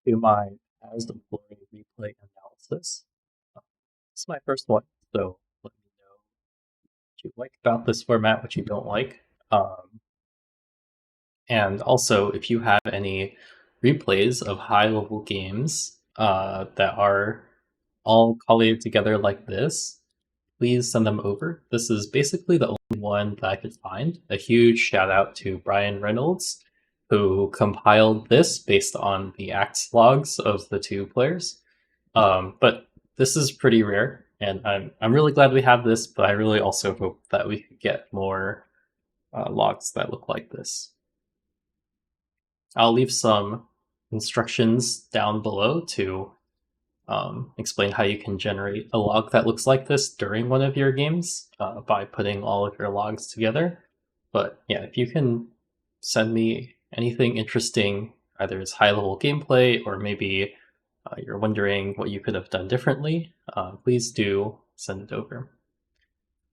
to my As the Glory replay analysis. This is my first one, so let me know what you like about this format, what you don't like. And also, if you have any replays of high-level games that are all collated together like this, please send them over. This is basically the only one that I could find. A huge shout out to Brian Reynolds, who compiled this based on the acts logs of the two players. But this is pretty rare, and I'm really glad we have this, but I really also hope that we could get more logs that look like this. I'll leave some instructions down below to explain how you can generate a log that looks like this during one of your games by putting all of your logs together. But yeah, if you can send me anything interesting, either as high-level gameplay or maybe you're wondering what you could have done differently, please do send it over.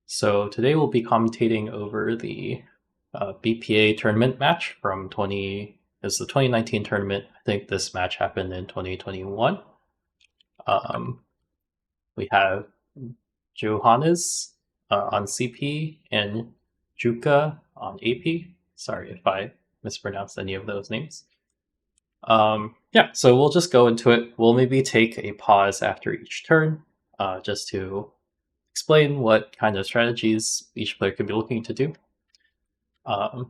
So today we'll be commentating over the BPA tournament match from the 2019 tournament. I think this match happened in 2021. We have Johannes on CP and Juka on AP. Sorry if I mispronounced any of those names. Yeah, so we'll just go into it. We'll maybe take a pause after each turn just to explain what kind of strategies each player could be looking to do.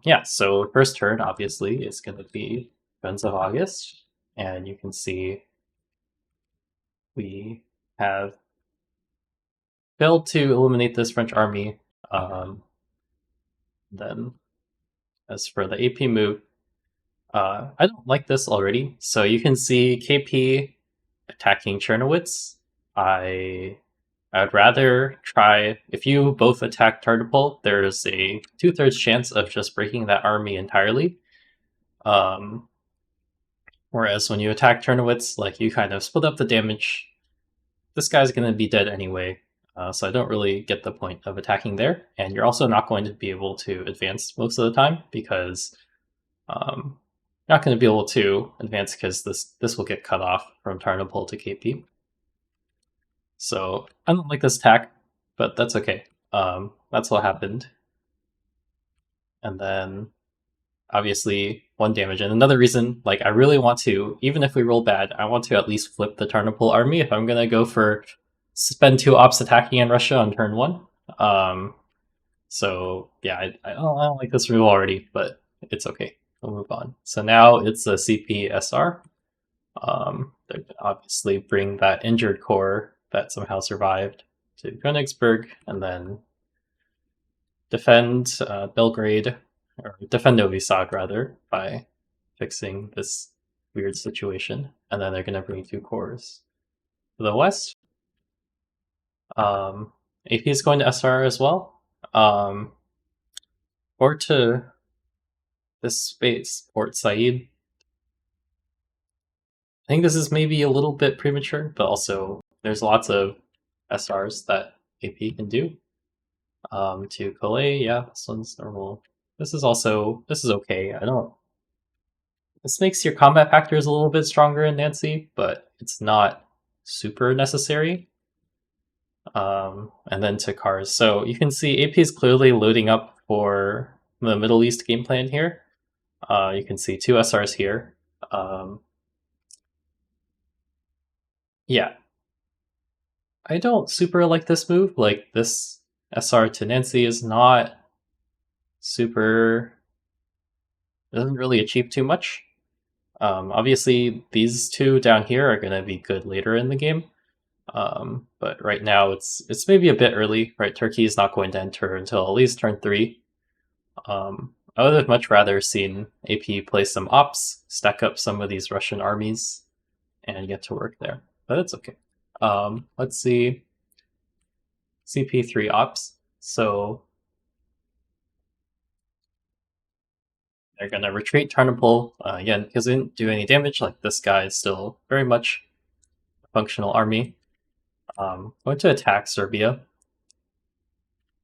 Yeah, so first turn obviously is going to be Guns of August, and you can see we have failed to eliminate this French army. Then as for the AP move, I don't like this already. So you can see KP attacking Chernowitz. I would rather try, if you both attack Tartopol, there's a 2/3 chance of just breaking that army entirely. Whereas when you attack Chernowitz, like, you kind of split up the damage. This guy's going to be dead anyway, so I don't really get the point of attacking there. And you're also not going to be able to advance most of the time because you're not going to be able to advance because this will get cut off from Tarnopol to KP. So I don't like this attack, but that's okay. That's what happened. And then obviously 1 damage. And another reason, like, I really want to, even if we roll bad, I want to at least flip the Tarnopol army if I'm going to go for spend 2 ops attacking in Russia on turn 1. So yeah, I don't like this rule already, but it's okay. We'll move on. So now it's a CPSR. They obviously bring that injured core that somehow survived to Königsberg, and then defend Belgrade, or defend Novi Sad rather, by fixing this weird situation. And then they're going to bring 2 cores to the west. AP is going to SR as well. Or to this space, Port Said. I think this is maybe a little bit premature, but also there's lots of SRs that AP can do. To Calais, yeah, this one's normal. This is okay. This makes your combat factors a little bit stronger in Nancy, but it's not super necessary. And then to cars. So you can see AP is clearly loading up for the Middle East game plan here. You can see 2 SRs here. Yeah. I don't super like this move. Like, this SR to Nancy is not super... It doesn't really achieve too much. Obviously, these 2 down here are going to be good later in the game. But right now it's maybe a bit early, right? Turkey is not going to enter until at least turn 3. I would have much rather seen AP play some ops, stack up some of these Russian armies, and get to work there. But it's okay. Let's see. CP3 ops. So they're going to retreat Tarnopol. Again, because they didn't do any damage, like, this guy is still very much a functional army. Going to attack Serbia.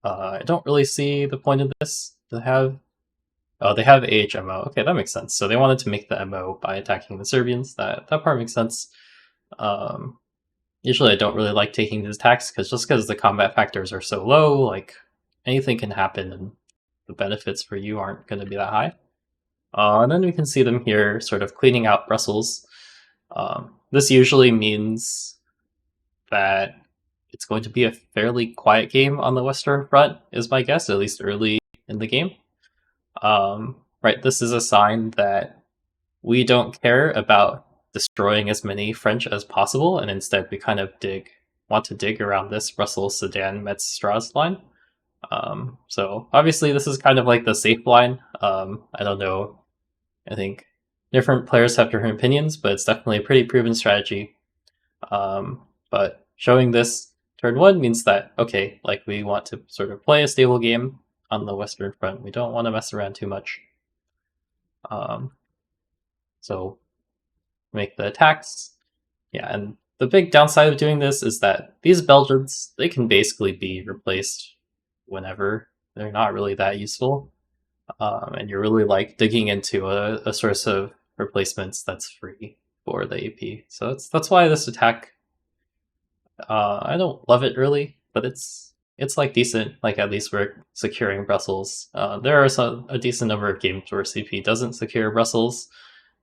I don't really see the point of this, to have Oh, they have AHMO. Okay, that makes sense. So they wanted to make the MO by attacking the Serbians. That part makes sense. Usually I don't really like taking these attacks because the combat factors are so low, like anything can happen and the benefits for you aren't going to be that high. And then we can see them here sort of cleaning out Brussels. This usually means that it's going to be a fairly quiet game on the Western Front, is my guess, at least early in the game. Right, this is a sign that we don't care about destroying as many French as possible, and instead we kind of want to dig around this Brussels, Sedan, Metz, Strauss line. So obviously this is kind of like the safe line. I don't know. I think different players have different opinions, but it's definitely a pretty proven strategy. But showing this turn 1 means that, okay, like we want to sort of play a stable game on the Western Front. We don't want to mess around too much. So make the attacks. Yeah, and the big downside of doing this is that these Belgians, they can basically be replaced whenever. They're not really that useful. And you're really like digging into a source of replacements that's free for the AP. So that's why this attack, I don't love it early, but it's like decent. Like at least we're securing Brussels. There are a decent number of games where CP doesn't secure Brussels,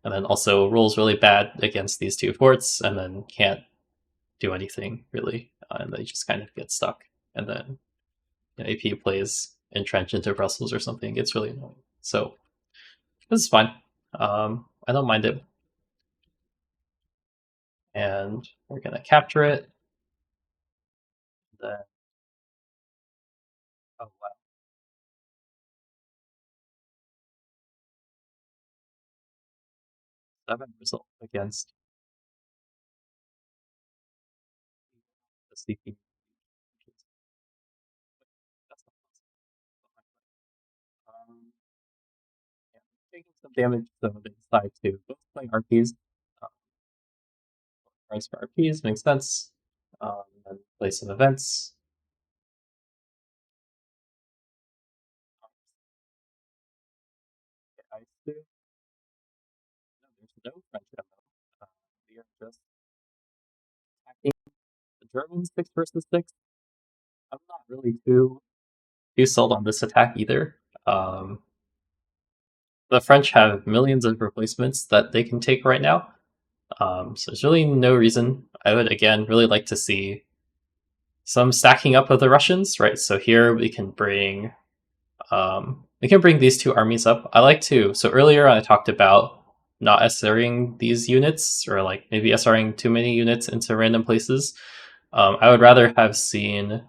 and then also rolls really bad against these two forts, and then can't do anything really, and they just kind of get stuck. And then AP plays entrench into Brussels or something. It's really annoying. So this is fine. I don't mind it. And we're gonna capture it. Then, oh wow, 7 result against the CP. That's not possible. Yeah, taking some damage to the side too. Both playing RPs. Uh, Price for RPs makes sense. And play some events. I do. No, there's no French ammo. We are just attacking the Germans 6 versus 6. I'm not really too sold on this attack either. The French have millions of replacements that they can take right now. So there's really no reason. I would again really like to see some stacking up of the Russians, right? So here we can bring these two armies up. I like to. So earlier I talked about not SRing these units, or like maybe SRing too many units into random places. I would rather have seen,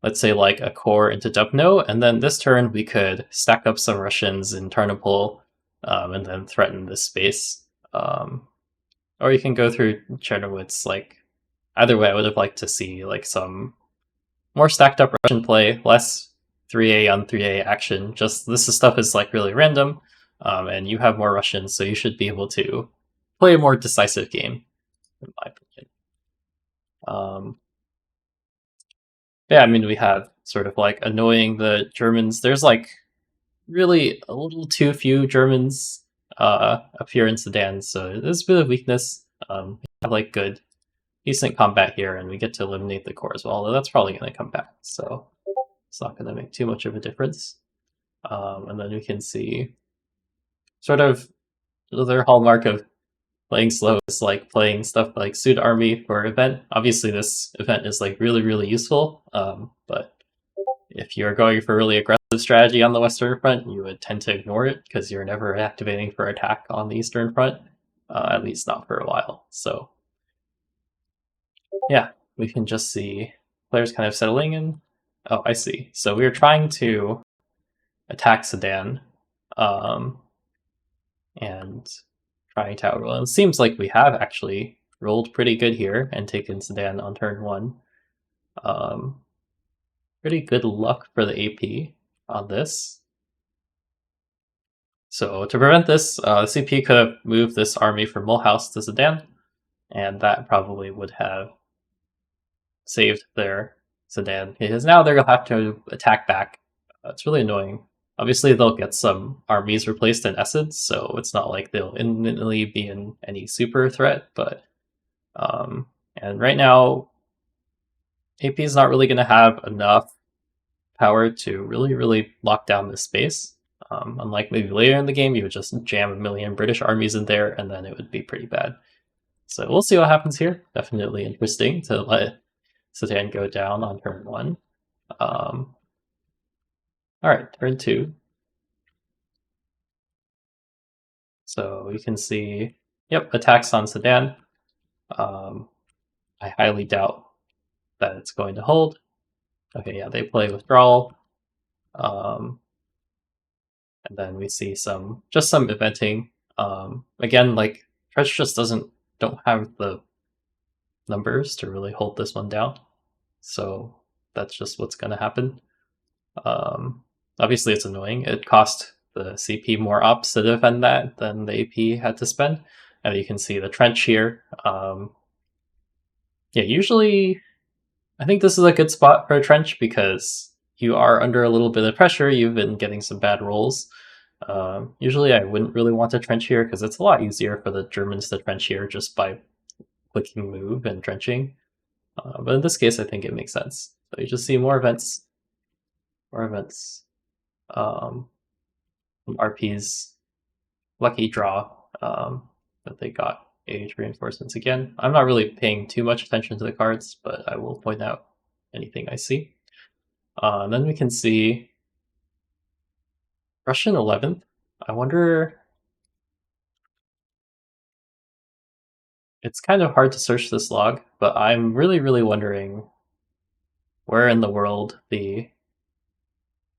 let's say, like a core into Dubno, and then this turn we could stack up some Russians in Tarnopol, and then threaten this space. Or you can go through Chernowitz. Like either way, I would have liked to see like some more stacked up Russian play, less 3A on 3A action. Just this stuff is like really random, and you have more Russians, so you should be able to play a more decisive game, in my opinion. Yeah, I mean, we have sort of like annoying the Germans. There's like really a little too few Germans up here in Sudan, so there's a bit of weakness. We have like decent combat here, and we get to eliminate the core as well, although that's probably going to come back, so it's not going to make too much of a difference. And then we can see sort of their hallmark of playing slow is like playing stuff like Suit Army for event. Obviously, this event is like really useful, but if you're going for really aggressive strategy on the Western Front, you would tend to ignore it because you're never activating for attack on the Eastern Front, at least not for a while. So yeah, we can just see players kind of settling in. Oh, I see. So we're trying to attack Sedan, and trying to outroll. And it seems like we have actually rolled pretty good here and taken Sedan on turn 1. Pretty good luck for the AP on this. So to prevent this, CP could have moved this army from Mulhouse to Sedan, and that probably would have saved their Sedan, because now they're going to have to attack back. It's really annoying. Obviously, they'll get some armies replaced in Essence, so it's not like they'll imminently be in any super threat, but and right now, AP is not really going to have enough power to really lock down this space. Unlike maybe later in the game, you would just jam a million British armies in there, and then it would be pretty bad. So we'll see what happens here. Definitely interesting to let Satan go down on turn 1. Alright, turn 2. So you can see, yep, attacks on Sedan. I highly doubt that it's going to hold. Okay, yeah, they play withdrawal. And then we see some eventing. Again, like Trench just don't have the numbers to really hold this one down. So that's just what's gonna happen. Obviously it's annoying. It cost the CP more ops to defend that than the AP had to spend. And you can see the Trench here. Yeah, usually I think this is a good spot for a Trench because you are under a little bit of pressure. You've been getting some bad rolls. Usually I wouldn't really want to trench here because it's a lot easier for the Germans to trench here just by clicking move and trenching. But in this case, I think it makes sense. So you just see more events. RP's lucky draw that they got age reinforcements again. I'm not really paying too much attention to the cards, but I will point out anything I see. And then we can see Russian 11th. I wonder... It's kind of hard to search this log, but I'm really wondering where in the world the...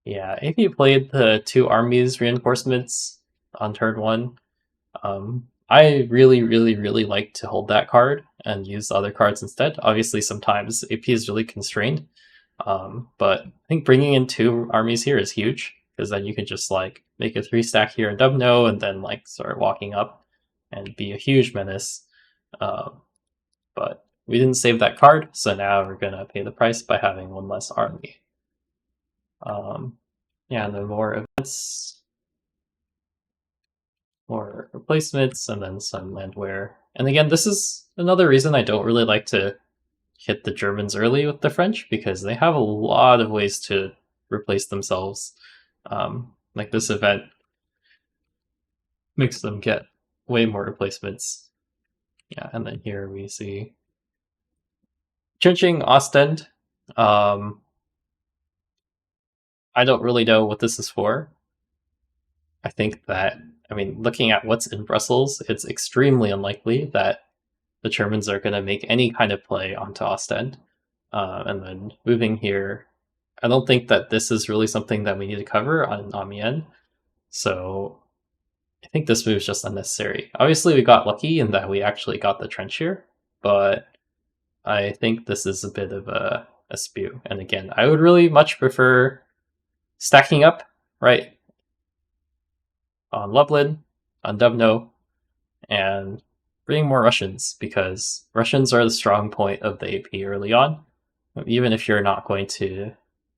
Yeah, AP played the 2 armies reinforcements on turn 1. I really like to hold that card and use the other cards instead. Obviously, sometimes AP is really constrained, but I think bringing in 2 armies here is huge, because then you can just like make a 3-stack here in Dubno and then like start walking up and be a huge menace. But we didn't save that card, so now we're gonna pay the price by having 1 less army. Yeah, and then more events, more replacements, and then some landware. And again, this is another reason I don't really like to hit the Germans early with the French, because they have a lot of ways to replace themselves. Like this event makes them get way more replacements. Yeah, and then here we see Chinching Ostend. I don't really know what this is for. I think that, I mean, looking at what's in Brussels, it's extremely unlikely that the Germans are going to make any kind of play onto Ostend. And then moving here, I don't think that this is really something that we need to cover on Amiens. So I think this move is just unnecessary. Obviously, we got lucky in that we actually got the trench here, but I think this is a bit of a spew. And again, I would really much prefer stacking up, right, on Lublin, on Dubno, and bringing more Russians, because Russians are the strong point of the AP early on. Even if you're not going to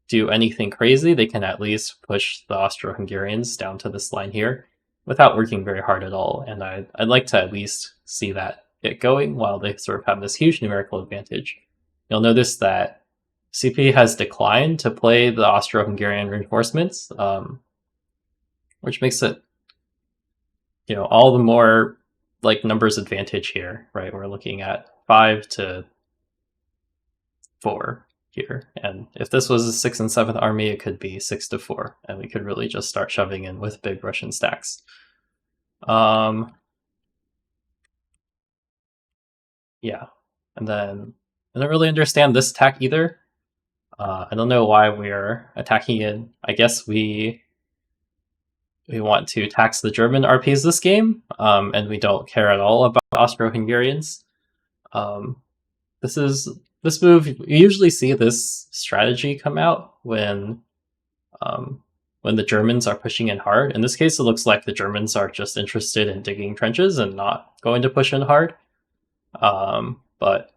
do anything crazy, they can at least push the Austro-Hungarians down to this line here without working very hard at all. And I'd like to at least see that get going while they sort of have this huge numerical advantage. You'll notice that CP has declined to play the Austro-Hungarian reinforcements, which makes it, you know, all the more like numbers advantage here, right? We're looking at 5 to 4 here, and if this was a 6th and 7th army, it could be 6 to 4, and we could really just start shoving in with big Russian stacks. Yeah, and then I don't really understand this attack either. I don't know why we're attacking it. I guess we want to tax the German RPs this game, and we don't care at all about Austro-Hungarians. This move, you usually see this strategy come out when the Germans are pushing in hard. In this case, it looks like the Germans are just interested in digging trenches and not going to push in hard. But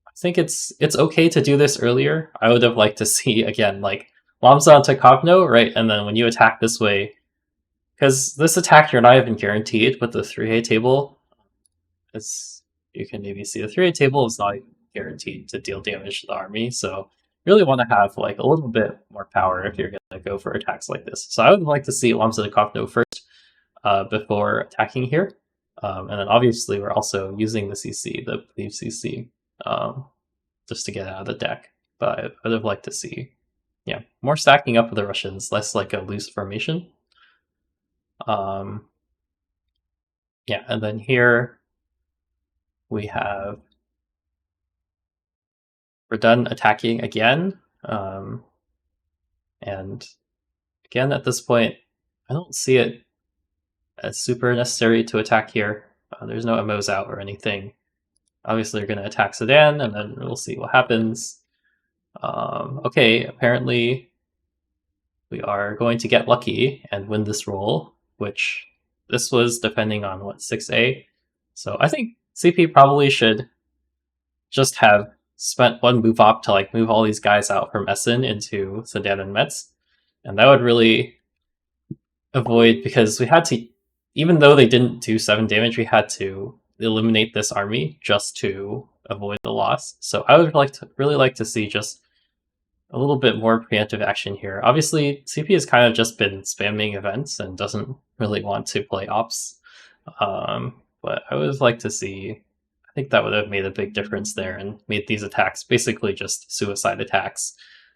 I think it's okay to do this earlier. I would have liked to see, again, like Lomza onto Kovno, right? And then when you attack this way, because this attack you're not even guaranteed with the 3A table. As you can maybe see, the 3A table is not guaranteed to deal damage to the army, so you really want to have like a little bit more power if you're going to go for attacks like this. So I would like to see Lomza Kovno first before attacking here. And then obviously we're also using the CC, the Believe CC, just to get out of the deck. But I would have liked to see, yeah, more stacking up with the Russians, less like a loose formation. Yeah, and then here we have, we're done attacking again. And again, at this point, I don't see it as super necessary to attack here. There's no MOs out or anything. Obviously, you're going to attack Sedan, and then we'll see what happens. Okay, apparently we are going to get lucky and win this roll, which this was depending on what, 6A. So I think CP probably should just have spent one move op to like move all these guys out from Essen into Sedan and Metz, and that would really avoid, because we had to, even though they didn't do 7 damage, we had to eliminate this army just to avoid the loss. So I would really like to see just a little bit more preemptive action here. Obviously, CP has kind of just been spamming events and doesn't really want to play ops. But I would like to see, I think that would have made a big difference there and made these attacks basically just suicide attacks,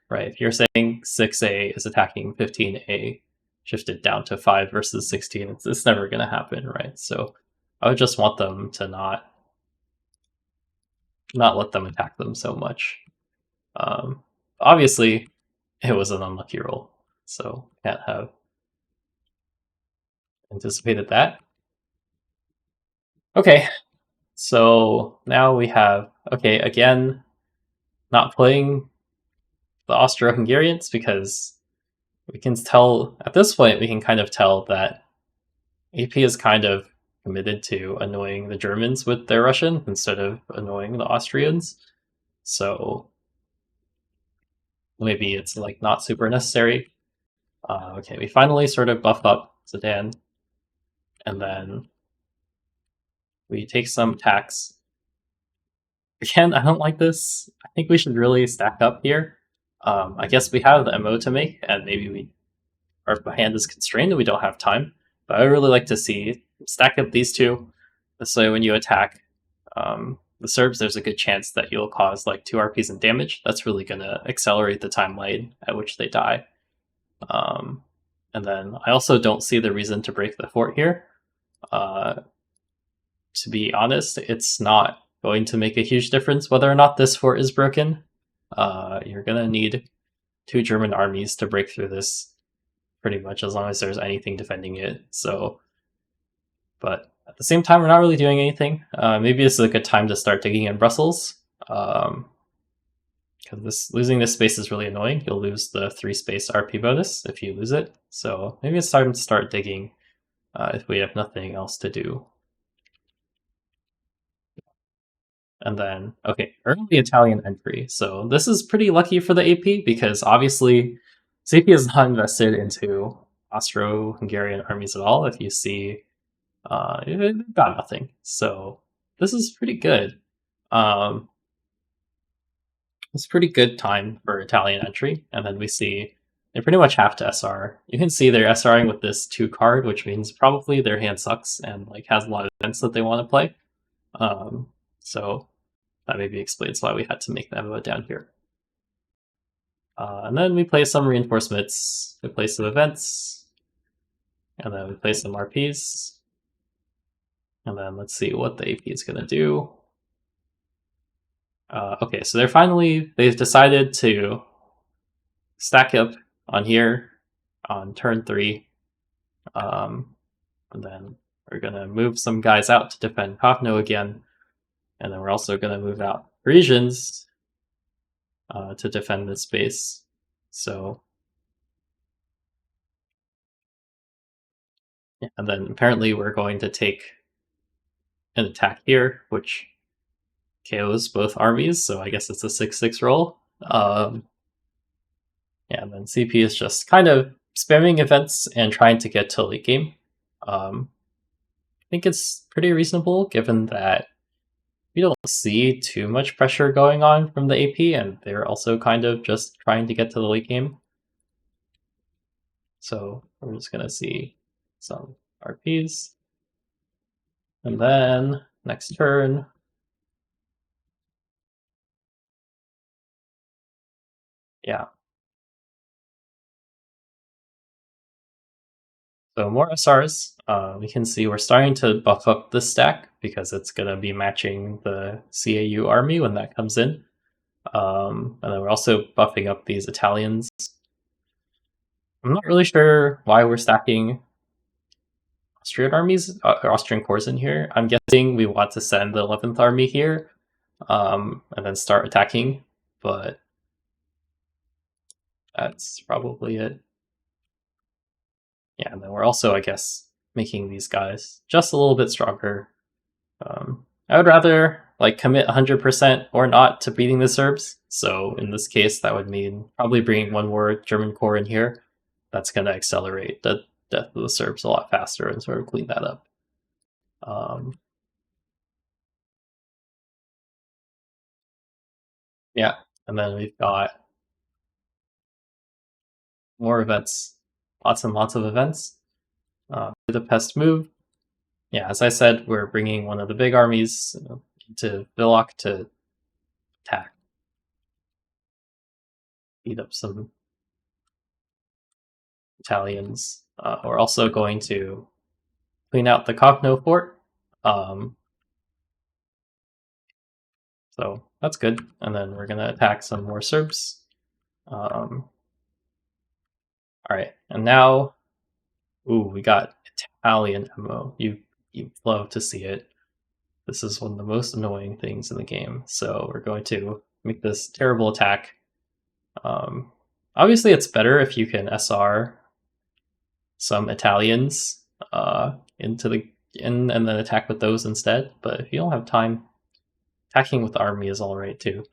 right? If you're saying 6A is attacking 15A, shifted down to 5 versus 16, it's never going to happen, right? So I would just want them to not let them attack them so much. Obviously, it was an unlucky roll, so can't have anticipated that. Okay, so now we have, okay, again, not playing the Austro-Hungarians because we can tell, at this point, we can kind of tell that AP is kind of committed to annoying the Germans with their Russian instead of annoying the Austrians. So maybe it's like not super necessary. Okay, we finally sort of buff up Sedan, and then we take some attacks. Again, I don't like this. I think we should really stack up here. I guess we have the MO to make, and maybe our hand is constrained and we don't have time. But I would really like to see stack up these two. This way, when you attack the Serbs, there's a good chance that you'll cause like 2 RPs in damage. That's really going to accelerate the timeline at which they die. And then I also don't see the reason to break the fort here. To be honest, it's not going to make a huge difference whether or not this fort is broken. You're going to need 2 German armies to break through this, pretty much, as long as there's anything defending it. So, but at the same time, we're not really doing anything. Maybe this is a good time to start digging in Brussels. Because losing this space is really annoying. You'll lose the 3 space RP bonus if you lose it. So maybe it's time to start digging if we have nothing else to do. And then, okay, early Italian entry. So this is pretty lucky for the AP because obviously CP is not invested into Austro-Hungarian armies at all. If you see, they've got nothing. So this is pretty good. It's pretty good time for Italian entry. And then we see they pretty much have to SR. You can see they're SRing with this 2 card, which means probably their hand sucks and like has a lot of events that they want to play. So that maybe explains why we had to make the MO down here. And then we play some reinforcements, we play some events, and then we play some RPs. And then let's see what the AP is going to do. Okay, so they've decided to stack up on here on turn 3. And then we're going to move some guys out to defend Kovno again. And then we're also going to move out Parisians to defend this base. So, yeah, and then apparently we're going to take an attack here, which KOs both armies. So I guess it's a 6/6 roll. Yeah, and then CP is just kind of spamming events and trying to get to late game. I think it's pretty reasonable given that we don't see too much pressure going on from the AP, and they're also kind of just trying to get to the late game. So we're just gonna see some RPs. And then next turn. Yeah. So more SRs. We can see we're starting to buff up the stack because it's gonna be matching the CAU army when that comes in. And then we're also buffing up these Italians. I'm not really sure why we're stacking Austrian armies, Austrian corps in here. I'm guessing we want to send the 11th army here, and then start attacking, but that's probably it. Yeah, and then we're also, I guess, making these guys just a little bit stronger. I would rather like commit 100% or not to beating the Serbs. So in this case, that would mean probably bringing one more German corps in here. That's going to accelerate the death of the Serbs a lot faster and sort of clean that up. Yeah, and then we've got more events, lots and lots of events. The pest move. Yeah, as I said, we're bringing one of the big armies to Villach to attack, beat up some Italians. We're also going to clean out the Cogno fort. So that's good. And then we're going to attack some more Serbs. All right, and now, ooh, we got Italian ammo. You love to see it. This is one of the most annoying things in the game. So we're going to make this terrible attack. Obviously, it's better if you can SR some Italians into the and then attack with those instead. But if you don't have time, attacking with the army is all right too.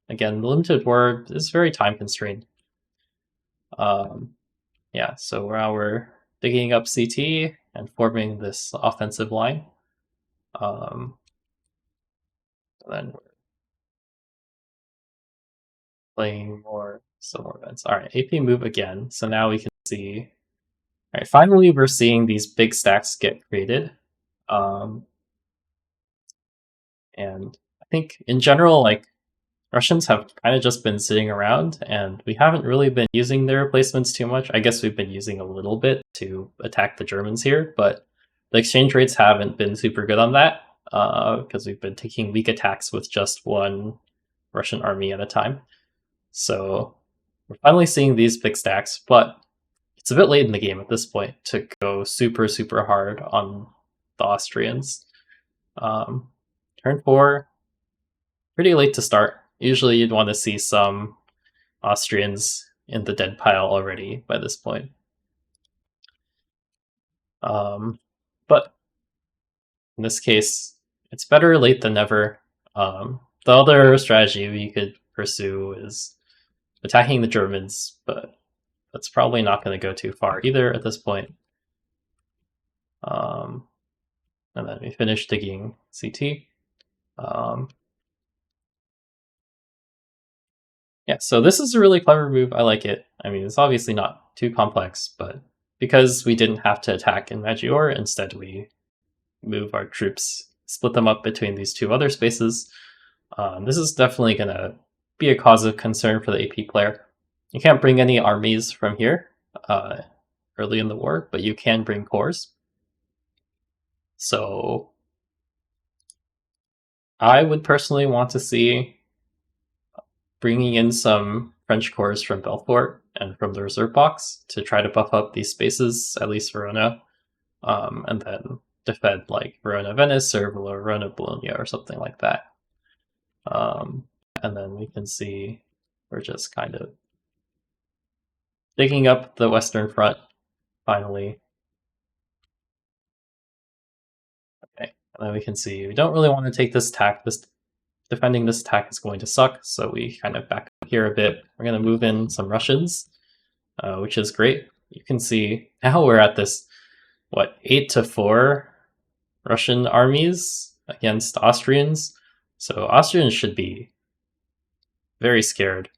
Again, the limited war is very time constrained. Yeah, so now we're digging up CT and forming this offensive line. Then we're playing some more events. All right, AP move again. So now we can see. All right, finally we're seeing these big stacks get created. And I think in general, like Russians have kind of just been sitting around, and we haven't really been using their replacements too much. I guess we've been using a little bit to attack the Germans here, but the exchange rates haven't been super good on that because we've been taking weak attacks with just one Russian army at a time. So we're finally seeing these big stacks, but it's a bit late in the game at this point to go super, super hard on the Austrians. Turn 4, pretty late to start. Usually you'd want to see some Austrians in the dead pile already by this point. But in this case, it's better late than never. The other strategy we could pursue is attacking the Germans, but that's probably not going to go too far either at this point. And then we finish digging CT. Yeah, so this is a really clever move. I like it. I mean, it's obviously not too complex, but because we didn't have to attack in Maggiore, instead we move our troops, split them up between these two other spaces. This is definitely going to be a cause of concern for the AP player. You can't bring any armies from here early in the war, but you can bring corps. So I would personally want to see bringing in some French corps from Belfort and from the reserve box to try to buff up these spaces, at least Verona, and then defend like Verona Venice or Verona Bologna or something like that. And then we can see we're just kind of digging up the Western Front finally. Okay, and then we can see we don't really want to take this tack. defending this attack is going to suck, so we kind of back up here a bit. We're going to move in some Russians, which is great. You can see now we're at this, 8-4 Russian armies against Austrians. So Austrians should be very scared.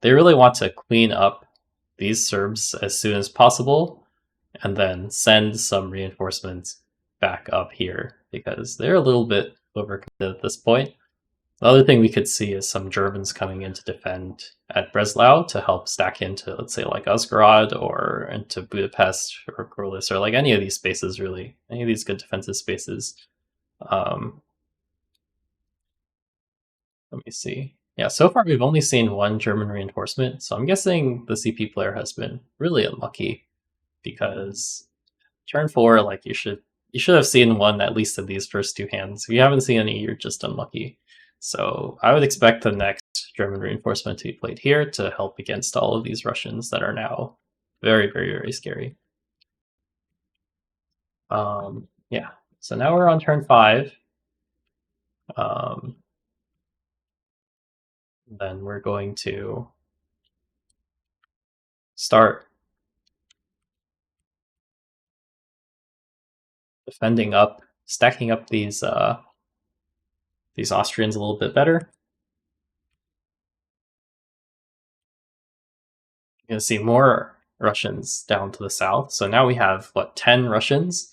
They really want to clean up these Serbs as soon as possible and then send some reinforcements back up here because they're a little bit overcommitted at this point. The other thing we could see is some Germans coming in to defend at Breslau to help stack into, let's say, like Uzhgorod or into Budapest or Gorlice or like any of these spaces, really. Any of these good defensive spaces. Let me see. Yeah, so far we've only seen one German reinforcement, so I'm guessing the CP player has been really unlucky because turn 4, like you should have seen one at least of these first two hands. If you haven't seen any, you're just unlucky. So I would expect the next German reinforcement to be played here to help against all of these Russians that are now very, very, very scary. Yeah, so now we're on turn 5. Then we're going to start defending up, stacking up these Austrians a little bit better. You're going to see more Russians down to the south. So now we have, 10 Russians?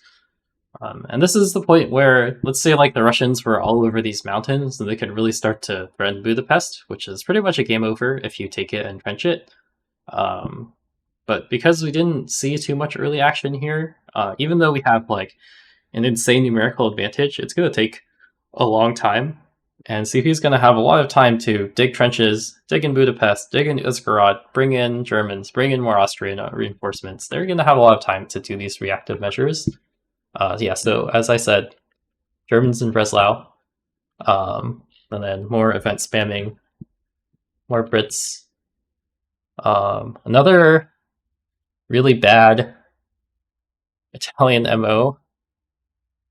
And this is the point where, let's say, like, the Russians were all over these mountains, and they could really start to threaten Budapest, which is pretty much a game over if you take it and trench it. But because we didn't see too much early action here, even though we have, like, an insane numerical advantage, it's going to take a long time. And CP's going to have a lot of time to dig trenches, dig in Budapest, dig in Uzhgorod, bring in Germans, bring in more Austrian reinforcements. They're going to have a lot of time to do these reactive measures. Yeah, so as I said, Germans in Breslau, and then more event spamming, more Brits. Another really bad Italian MO.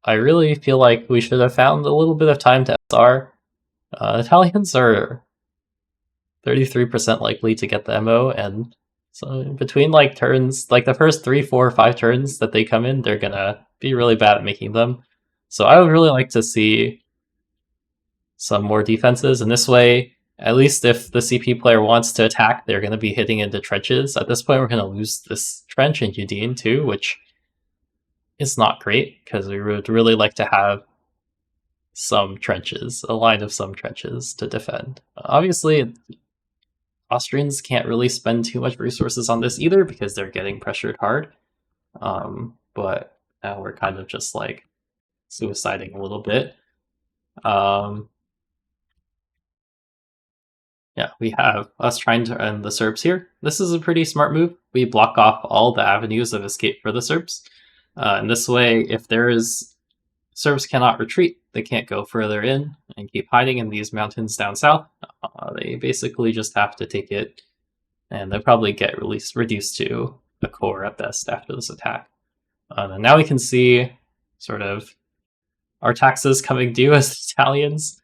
I really feel like we should have found a little bit of time to SR. Italians are 33% likely to get the MO, and so between like turns, like the first 3, 4, 5 turns that they come in, they're gonna be really bad at making them. So I would really like to see some more defenses, and this way, at least if the CP player wants to attack, they're gonna be hitting into trenches. At this point, we're gonna lose this trench in Udine too, which is not great, because we would really like to have some trenches, a line of some trenches to defend. Obviously, Austrians can't really spend too much resources on this either because they're getting pressured hard. But now we're kind of just like suiciding a little bit. Yeah, we have us trying to end the Serbs here. This is a pretty smart move. We block off all the avenues of escape for the Serbs. And this way, if Serbs cannot retreat, they can't go further in and keep hiding in these mountains down south. They basically just have to take it, and they'll probably get reduced to a core at best after this attack. And now we can see sort of our taxes coming due as Italians.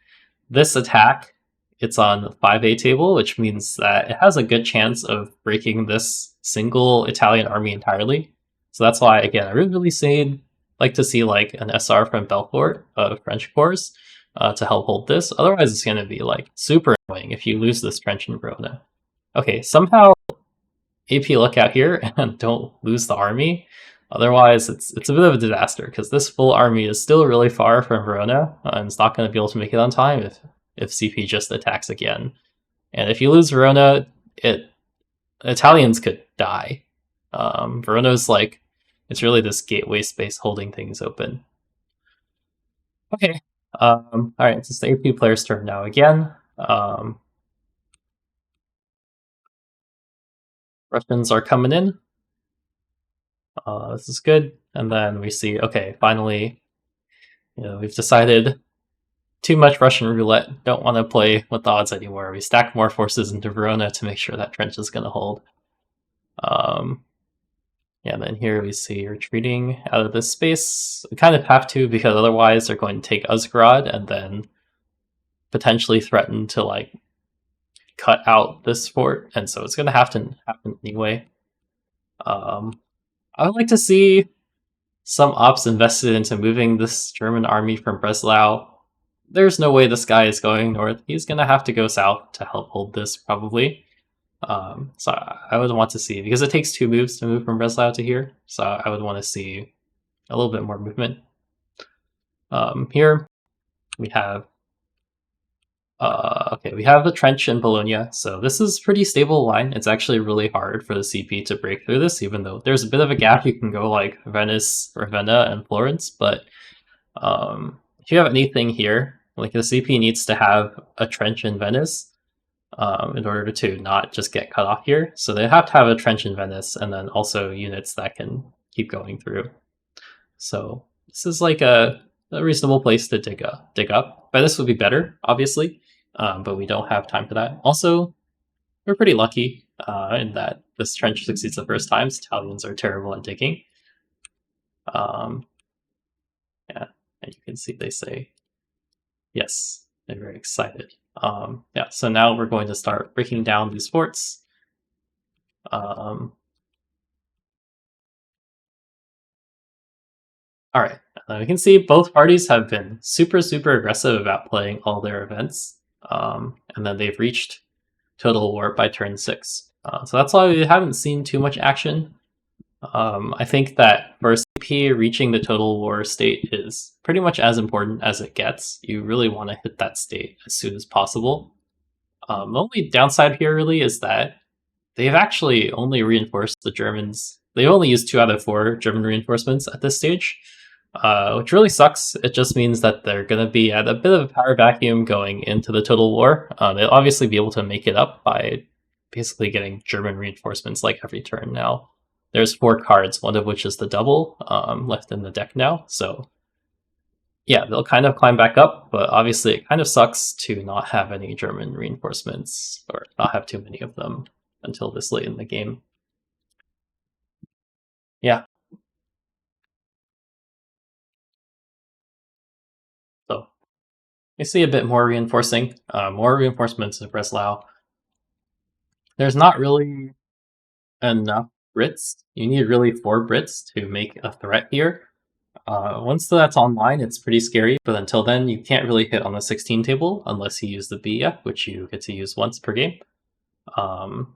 This attack, it's on the 5A table, which means that it has a good chance of breaking this single Italian army entirely. So that's why, again, I really like to see like an SR from Belfort of French corps to help hold this. Otherwise, it's going to be like super annoying if you lose this trench in Verona. Okay, somehow AP look out here and don't lose the army. Otherwise, it's a bit of a disaster because this full army is still really far from Verona and it's not going to be able to make it on time if CP just attacks again. And if you lose Verona, Italians could die. Verona's like, it's really this gateway space holding things open. Okay. Alright, it's the AP player's turn now again. Russians are coming in. This is good. And then we see, okay, finally, we've decided too much Russian roulette. Don't want to play with the odds anymore. We stack more forces into Verona to make sure that trench is going to hold. Yeah, then here we see retreating out of this space. We kind of have to because otherwise they're going to take Uzhgorod and then potentially threaten to like cut out this fort, and so it's going to have to happen anyway. I would like to see some ops invested into moving this German army from Breslau. There's no way this guy is going north. He's going to have to go south to help hold this, probably. So I would want to see, because it takes 2 moves to move from Breslau to here, so I would want to see a little bit more movement. Here we have we have the trench in Bologna, so this is pretty stable line. It's actually really hard for the CP to break through this, even though there's a bit of a gap. You can go like Venice, Ravenna, and Florence, but if you have anything here, like the CP needs to have a trench in Venice in order to not just get cut off here. So they have to have a trench in Venice, and then also units that can keep going through. So this is like a reasonable place to dig up. Venice would be better, obviously, but we don't have time for that. Also, we're pretty lucky in that this trench succeeds the first time. Italians are terrible at digging. Yeah, and you can see they say yes. They're very excited. Yeah, so now we're going to start breaking down these forts. All right, we can see both parties have been super aggressive about playing all their events, and then they've reached total war by turn 6. So that's why we haven't seen too much action. I think that for CP, reaching the total war state is pretty much as important as it gets. You really want to hit that state as soon as possible. The only downside here really is that they've actually only reinforced the Germans. They've only used 2 out of 4 German reinforcements at this stage, which really sucks. It just means that they're going to be at a bit of a power vacuum going into the total war. They'll obviously be able to make it up by basically getting German reinforcements like every turn now. There's 4 cards, one of which is the double, left in the deck now. So yeah, they'll kind of climb back up, but obviously it kind of sucks to not have any German reinforcements, or not have too many of them until this late in the game. Yeah. So you see a bit more reinforcing, more reinforcements in Breslau. There's not really enough Brits. You need really 4 Brits to make a threat here. Once that's online, it's pretty scary, but until then, you can't really hit on the 16 table unless you use the BF, which you get to use once per game.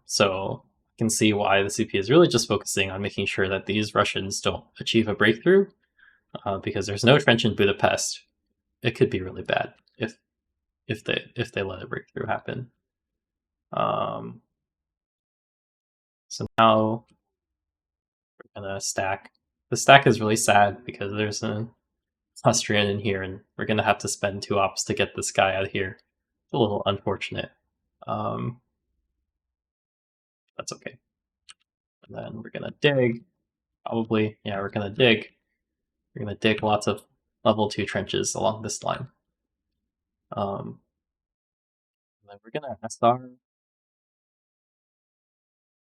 So you can see why the CP is really just focusing on making sure that these Russians don't achieve a breakthrough, because there's no trench in Budapest. It could be really bad if they let a breakthrough happen. So now we're gonna stack. The stack is really sad because there's an Austrian in here, and we're gonna have to spend 2 ops to get this guy out of here. It's a little unfortunate. That's okay. And then we're gonna dig. Probably, yeah, we're gonna dig. We're gonna dig lots of level 2 trenches along this line. And then we're gonna SR.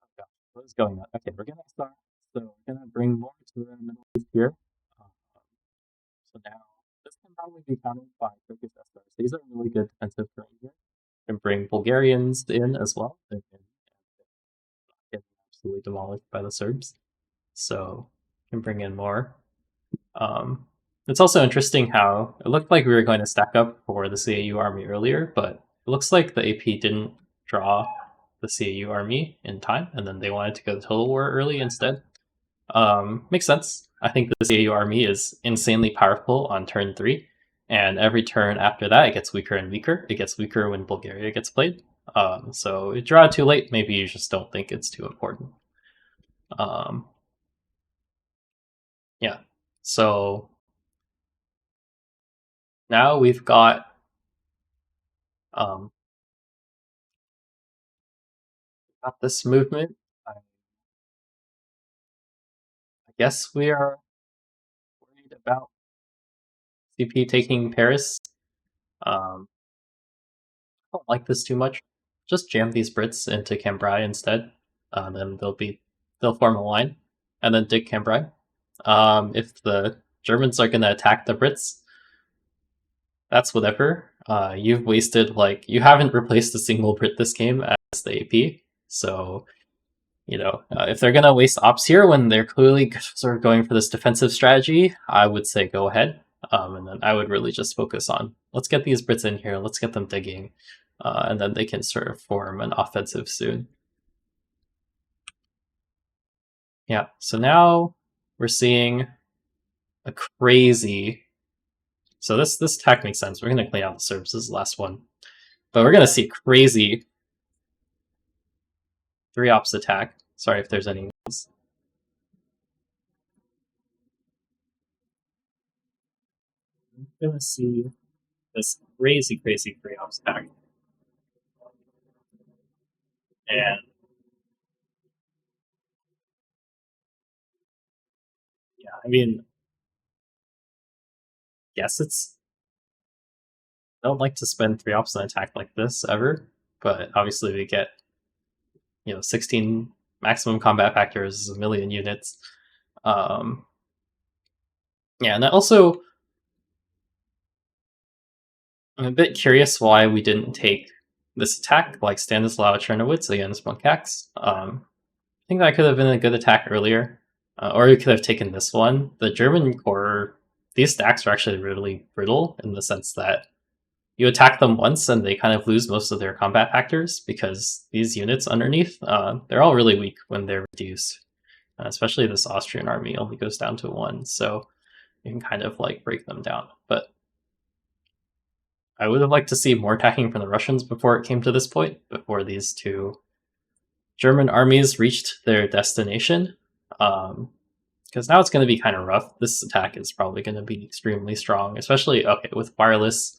Oh gosh, what is going on? Okay, we're gonna SR. So we're gonna bring more to the Middle East here. So now this can probably be countered by Turkish SRs. These are really good defensive terrain here. And bring Bulgarians in as well. They can get absolutely demolished by the Serbs. So can bring in more. It's also interesting how it looked like we were going to stack up for the CAU army earlier, but it looks like the AP didn't draw the CAU army in time, and then they wanted to go to Total War early instead. Makes sense. I think the CAU army is insanely powerful on turn 3, and every turn after that it gets weaker and weaker. It gets weaker when Bulgaria gets played. So you draw it too late, maybe you just don't think it's too important. Yeah, so now we've got this movement. I guess we are worried about CP taking Paris. I don't like this too much. Just jam these Brits into Cambrai instead. Then they'll form a line, and then dig Cambrai. If the Germans are going to attack the Brits, that's whatever. you've wasted, like, you haven't replaced a single Brit this game as the AP, so, you know, if they're gonna waste ops here when they're clearly sort of going for this defensive strategy, I would say go ahead. And then I would really just focus on, let's get these Brits in here, let's get them digging, and then they can sort of form an offensive soon. Yeah, so now we're seeing a crazy... So this attack makes sense. We're going to clean out the Serbs. This is the last one. But we're going to see crazy 3-ops attack. Sorry if there's any noise. We're going to see this crazy 3-ops attack. And yeah, I mean, yes, I don't like to spend 3-ops on an attack like this ever, but obviously we get, 16 maximum combat factors, 1 million units. Yeah, and also, I'm a bit curious why we didn't take this attack, like Stanislaw Chernowitz against Monkax. I think that could have been a good attack earlier, or we could have taken this one. The German core, these stacks are actually really brittle in the sense that you attack them once and they kind of lose most of their combat factors because these units underneath, they're all really weak when they're reduced. Especially this Austrian army only goes down to 1, so you can kind of like break them down. But I would have liked to see more attacking from the Russians before it came to this point, before these two German armies reached their destination. Because now it's going to be kind of rough. This attack is probably going to be extremely strong, especially, okay, with wireless.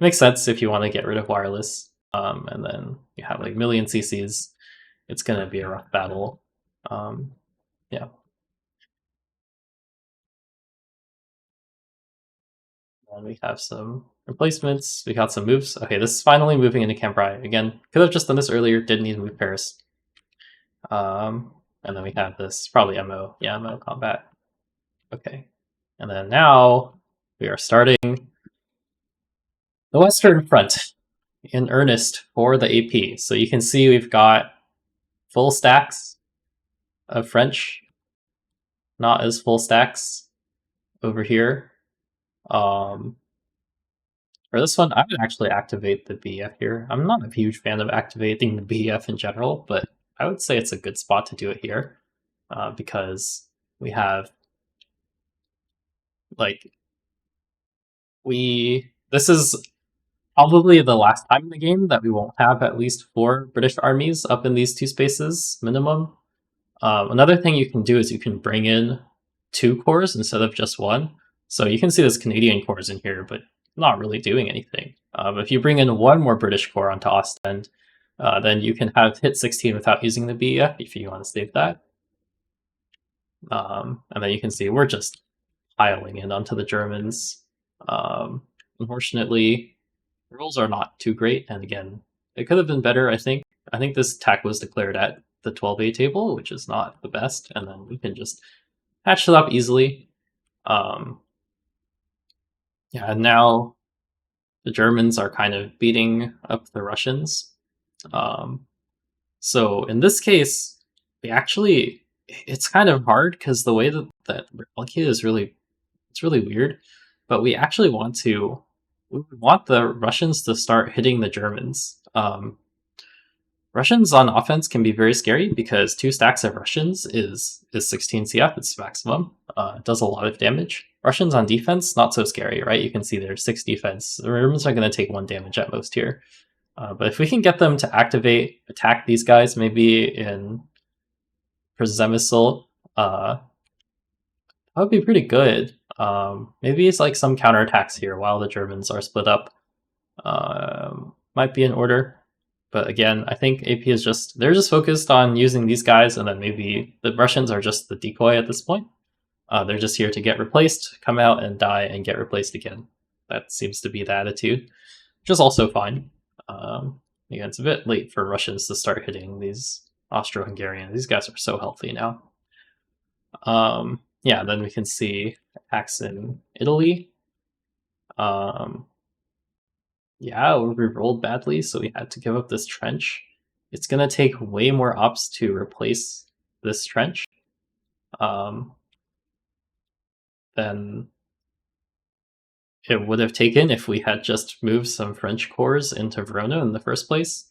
It makes sense if you want to get rid of wireless. And then you have like 1,000,000 CCs. It's going to be a rough battle. Yeah. And we have some replacements. We got some moves. Okay, this is finally moving into Cambrai. Again, could have just done this earlier, didn't need to move Paris. And then we have this, probably MO. Yeah, MO combat. Okay. And then now we are starting the Western Front in earnest for the AP. So you can see we've got full stacks of French, not as full stacks over here. For this one, I would actually activate the BF here. I'm not a huge fan of activating the BF in general, but I would say it's a good spot to do it here because we have, like, this is probably the last time in the game that we won't have at least 4 British armies up in these 2 spaces minimum. Another thing you can do is you can bring in 2 cores instead of just 1. So you can see this Canadian cores in here, but not really doing anything. But if you bring in 1 more British core onto Ostend, then you can have hit 16 without using the BEF if you want to save that. And then you can see we're just piling in onto the Germans. Unfortunately, the rolls are not too great, and again, it could have been better, I think. I think this attack was declared at the 12A table, which is not the best, and then we can just patch it up easily. Yeah, and now the Germans are kind of beating up the Russians. So in this case, it's kind of hard because the way that Replicate is it's really weird, but we actually want the Russians to start hitting the Germans. Russians on offense can be very scary because 2 stacks of Russians is 16 CF, it's maximum. It does a lot of damage. Russians on defense, not so scary, right? You can see there's 6 defense. The Germans are going to take 1 damage at most here. But if we can get them to attack these guys, maybe in Przemysl, that would be pretty good. Maybe it's like some counterattacks here while the Germans are split up. Might be in order. But again, I think AP is they're just focused on using these guys, and then maybe the Russians are just the decoy at this point. They're just here to get replaced, come out and die, and get replaced again. That seems to be the attitude, which is also fine. Again, it's a bit late for Russians to start hitting these Austro-Hungarians. These guys are so healthy now. Yeah, then we can see attacks in Italy. Yeah, we rolled badly, so we had to give up this trench. It's gonna take way more ops to replace this trench um, than it would have taken if we had just moved some French corps into Verona in the first place.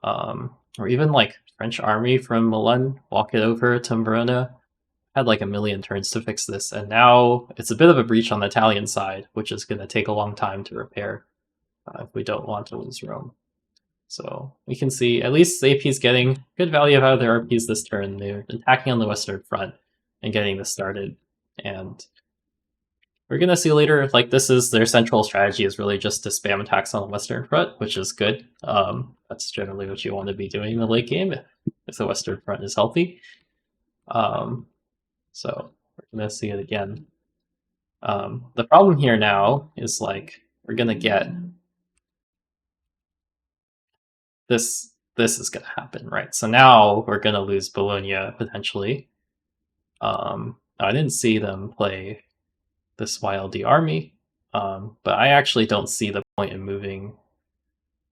Or even like French army from Milan, walk it over to Verona. Had like a million turns to fix this, and now it's a bit of a breach on the Italian side, which is going to take a long time to repair if we don't want to lose Rome. So we can see at least AP is getting good value out of their RPs this turn. They're attacking on the Western front and getting this started. And we're going to see later, like, this is their central strategy is really just to spam attacks on the Western front, which is good. That's generally what you want to be doing in the late game if the Western front is healthy. So we're going to see it again. The problem here now is, like, we're going to get this is going to happen, right? So now we're going to lose Bologna potentially. I didn't see them play this YLD army, but I actually don't see the point in moving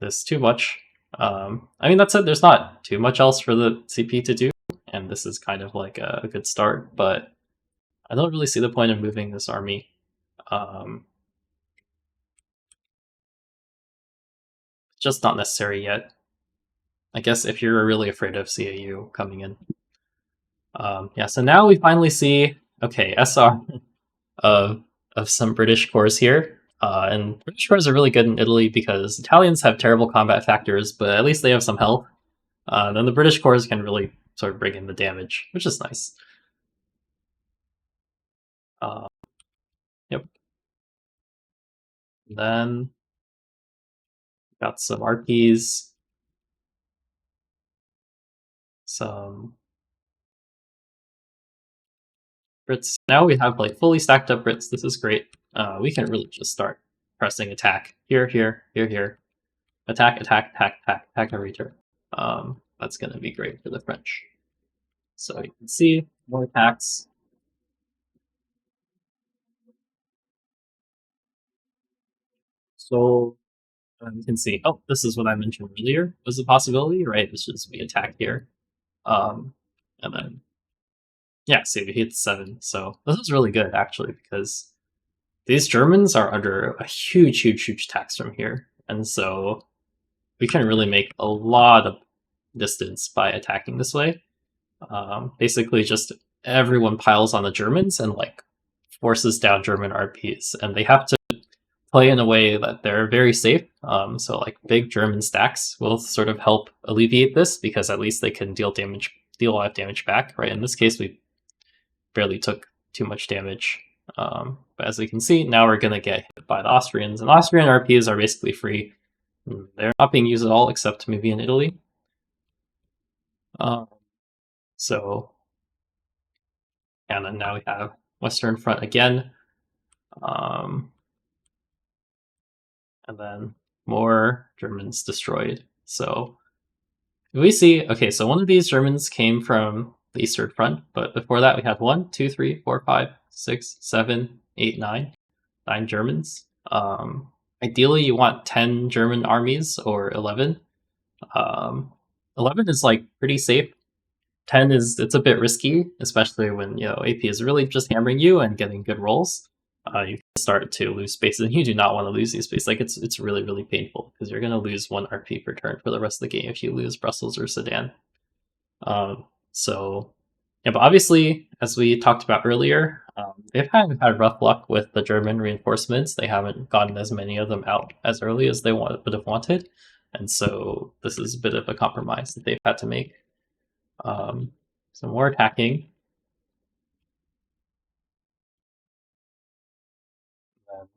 this too much. I mean, that said, there's not too much else for the CP to do, and this is kind of like a good start, but I don't really see the point in moving this army. Just not necessary yet. I guess if you're really afraid of CAU coming in. Yeah, so now we finally see, okay, SR of some British corps here. And British corps are really good in Italy because Italians have terrible combat factors, but at least they have some health. Then the British corps can really sort of bring in the damage, which is nice. Yep. And then got some RPs, some Brits. Now we have like fully stacked up Brits. This is great. We can really just start pressing attack here, here, here, here. Attack, attack, attack, attack, attack every turn. That's going to be great for the French. So you can see more attacks. So you can see, oh, this is what I mentioned earlier was a possibility, right? It's just we attack here. And then, yeah, see, we hit 7. So this is really good, actually, because these Germans are under a huge, huge, huge tax from here. And so we can really make a lot of distance by attacking this way. Basically, just everyone piles on the Germans and like forces down German RPs, and they have to play in a way that they're very safe. So like big German stacks will sort of help alleviate this because at least they can deal a lot of damage back. Right. In this case, we barely took too much damage. But as we can see, now we're going to get hit by the Austrians, and Austrian RPs are basically free. They're not being used at all, except maybe in Italy. So, and then now we have Western Front again. And then more Germans destroyed. So we see, okay, so one of these Germans came from the Eastern Front, but before that we had 1, 2, 3, 4, 5, 6, 7, 8, 9 Germans. Ideally, you want 10 German armies or 11. 11 is like pretty safe. 10 it's a bit risky, especially when AP is really just hammering you and getting good rolls. You can start to lose space, and you do not want to lose these space. Like it's really, really painful because you're going to lose 1 RP per turn for the rest of the game if you lose Brussels or Sedan. So yeah, but obviously, as we talked about earlier, they've had rough luck with the German reinforcements. They haven't gotten as many of them out as early as they would have wanted, and so this is a bit of a compromise that they've had to make. Some more attacking.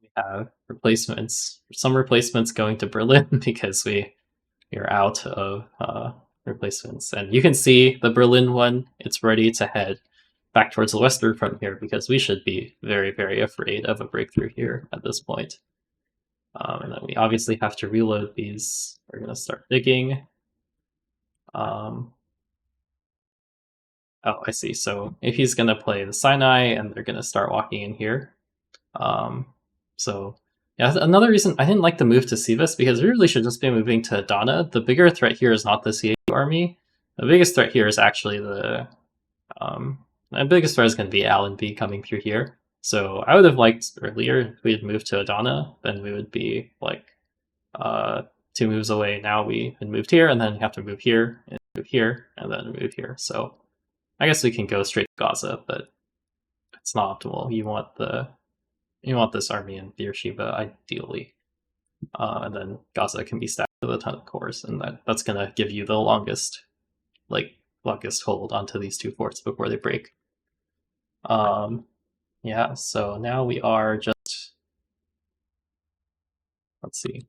We have replacements. Some replacements going to Berlin because we are out of replacements. And you can see the Berlin one, it's ready to head back towards the Western Front here because we should be very, very afraid of a breakthrough here at this point. And then we obviously have to reload these. We're going to start digging. Oh, I see. So if he's going to play the Sinai and they're going to start walking in here. So Yeah, another reason I didn't like the move to Sivas because we really should just be moving to Donna. The bigger threat here is not the CAU army. The biggest threat here is actually the biggest threat is going to be Allenby coming through here. So I would have liked earlier if we had moved to Adana, then we would be like 2 moves away. Now we had moved here, and then have to move here, and move here, and then move here. So I guess we can go straight to Gaza, but it's not optimal. You want this army in Beersheba ideally, and then Gaza can be stacked with a ton of cores, and that's gonna give you the longest hold onto these 2 forts before they break. Yeah, so now we are just, let's see.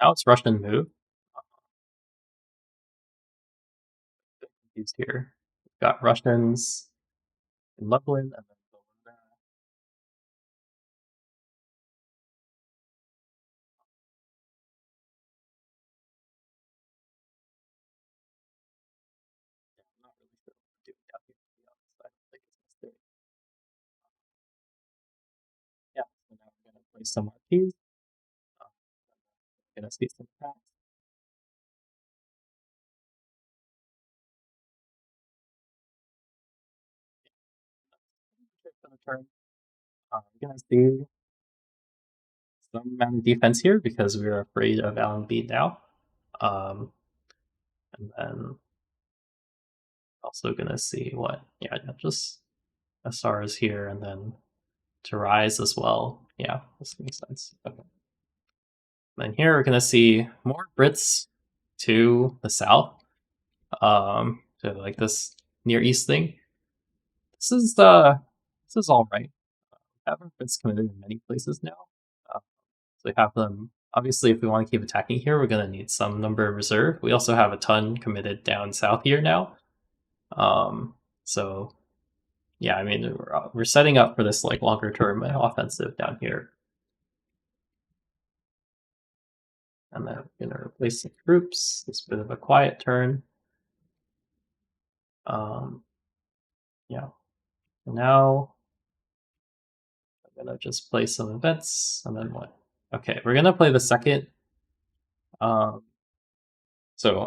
Now it's Russian move. Confused here. We've got Russians in Lublin, and then I'm not really sure what to do down here, to be honest. I don't think it's necessary. Yeah, so now we're gonna play some RPs. Gonna see some attacks. For the turn. We're gonna see some amount of defense here because we're afraid of Allenby now. And then also gonna see what, yeah, just SR is here, and then to rise as well. Yeah, this makes sense. Okay. Then here we're gonna see more Brits to the south. So like this Near East thing. This is all right. We have our Brits committed in many places now. So we have them. Obviously, if we want to keep attacking here, we're gonna need some number of reserve. We also have a ton committed down south here now. So yeah, I mean we're setting up for this like longer term offensive down here. And then we're gonna replace some troops. It's a bit of a quiet turn. Yeah. Now I'm gonna just play some events, and then what? Okay, we're gonna play the second. So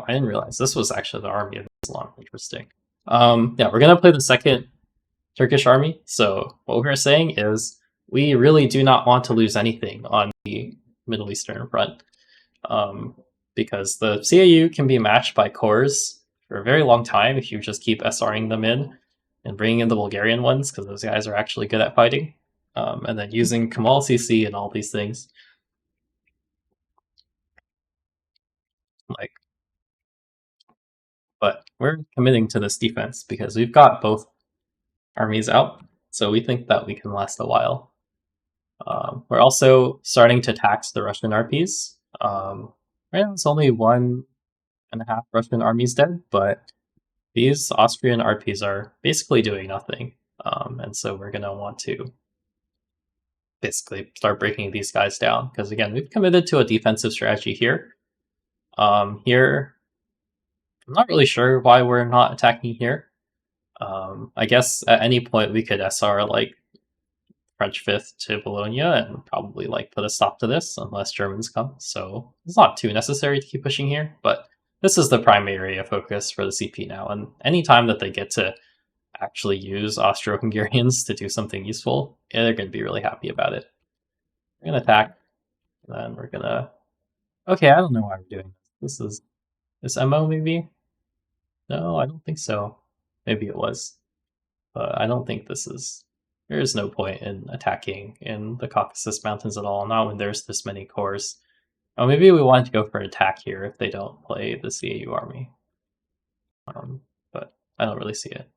I didn't realize this was actually the army of Islam. Interesting. Yeah, we're gonna play the second Turkish army. So what we're saying is we really do not want to lose anything on the Middle Eastern front, because the CAU can be matched by cores for a very long time if you just keep SRing them in and bringing in the Bulgarian ones because those guys are actually good at fighting, and then using Kamal CC and all these things. Like, but we're committing to this defense because we've got both armies out, so we think that we can last a while. We're also starting to tax the Russian RPs. Right now, it's only 1.5 Russian armies dead, but these Austrian RPs are basically doing nothing. And so we're going to want to basically start breaking these guys down because, again, we've committed to a defensive strategy here. Here, I'm not really sure why we're not attacking here. I guess at any point we could SR like French 5th to Bologna and probably like put a stop to this unless Germans come. So it's not too necessary to keep pushing here, but this is the primary area of focus for the CP now. And any time that they get to actually use Austro-Hungarians to do something useful, they're going to be really happy about it. We're going to attack, and then we're going to... Okay, I don't know why we're doing this. This is... This MO maybe? No, I don't think so. Maybe it was. But I don't think this is... There is no point in attacking in the Caucasus Mountains at all, not when there's this many cores. Oh, maybe we want to go for an attack here if they don't play the CAU army. But I don't really see it.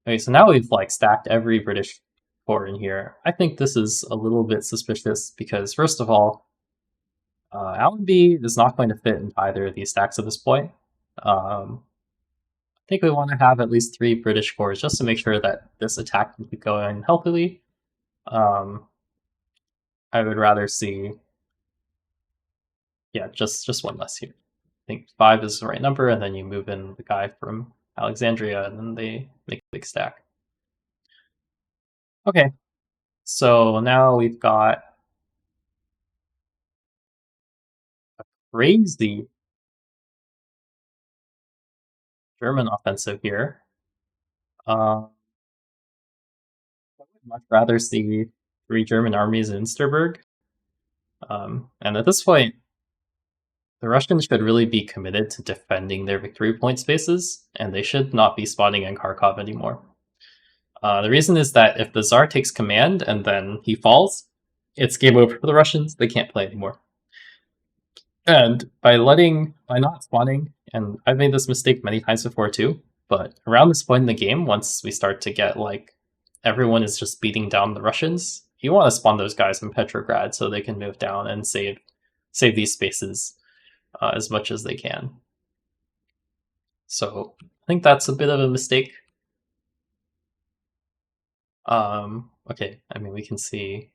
Okay, so now we've like stacked every British core in here. I think this is a little bit suspicious because, first of all, Allenby is not going to fit into either of these stacks at this point. I think we want to have at least 3 British cores just to make sure that this attack can keep going healthily. I would rather see, yeah, just 1 less here. I think 5 is the right number, and then you move in the guy from Alexandria, and then they make a big stack. Okay, so now we've got a crazy German offensive here. I would much rather see 3 German armies in Insterburg. And at this point, the Russians should really be committed to defending their victory point spaces, and they should not be spawning in Kharkov anymore. The reason is that if the Tsar takes command and then he falls, it's game over for the Russians. They can't play anymore. And by not spawning, and I've made this mistake many times before too, but around this point in the game, once we start to get like everyone is just beating down the Russians, you want to spawn those guys in Petrograd so they can move down and save these spaces as much as they can. So I think that's a bit of a mistake. Okay, I mean, we can see,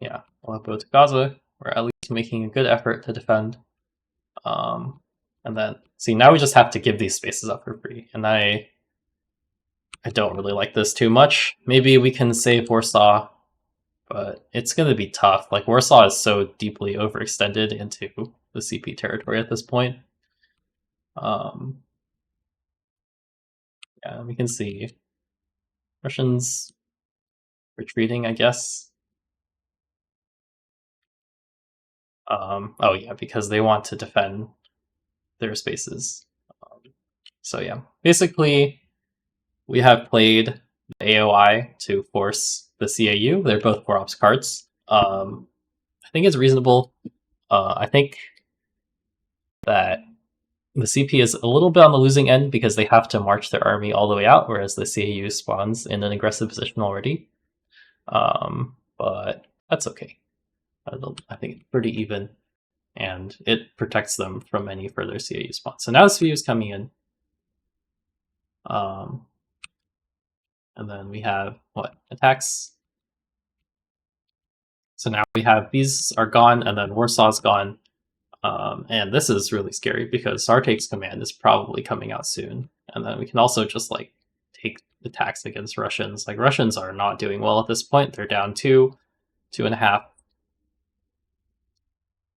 yeah, Aleppo to Gaza, we're at least making a good effort to defend. And then, see, now we just have to give these spaces up for free, and I don't really like this too much. Maybe we can save Warsaw, but it's going to be tough. Like, Warsaw is so deeply overextended into the CP territory at this point. Yeah, we can see Russians retreating, I guess. Oh yeah, because they want to defend their spaces. So yeah, basically, we have played the AOI to force the CAU. They're both 4-ops cards. I think it's reasonable. I think that the CP is a little bit on the losing end because they have to march their army all the way out, whereas the CAU spawns in an aggressive position already. But that's okay. I think it's pretty even, and it protects them from any further CAU spawns. So now the CAU is coming in. And then we have, what, attacks? So now we have, these are gone, and then Warsaw's gone. And this is really scary because Sartake's command is probably coming out soon. And then we can also just like take attacks against Russians. Like, Russians are not doing well at this point. They're down 2.5,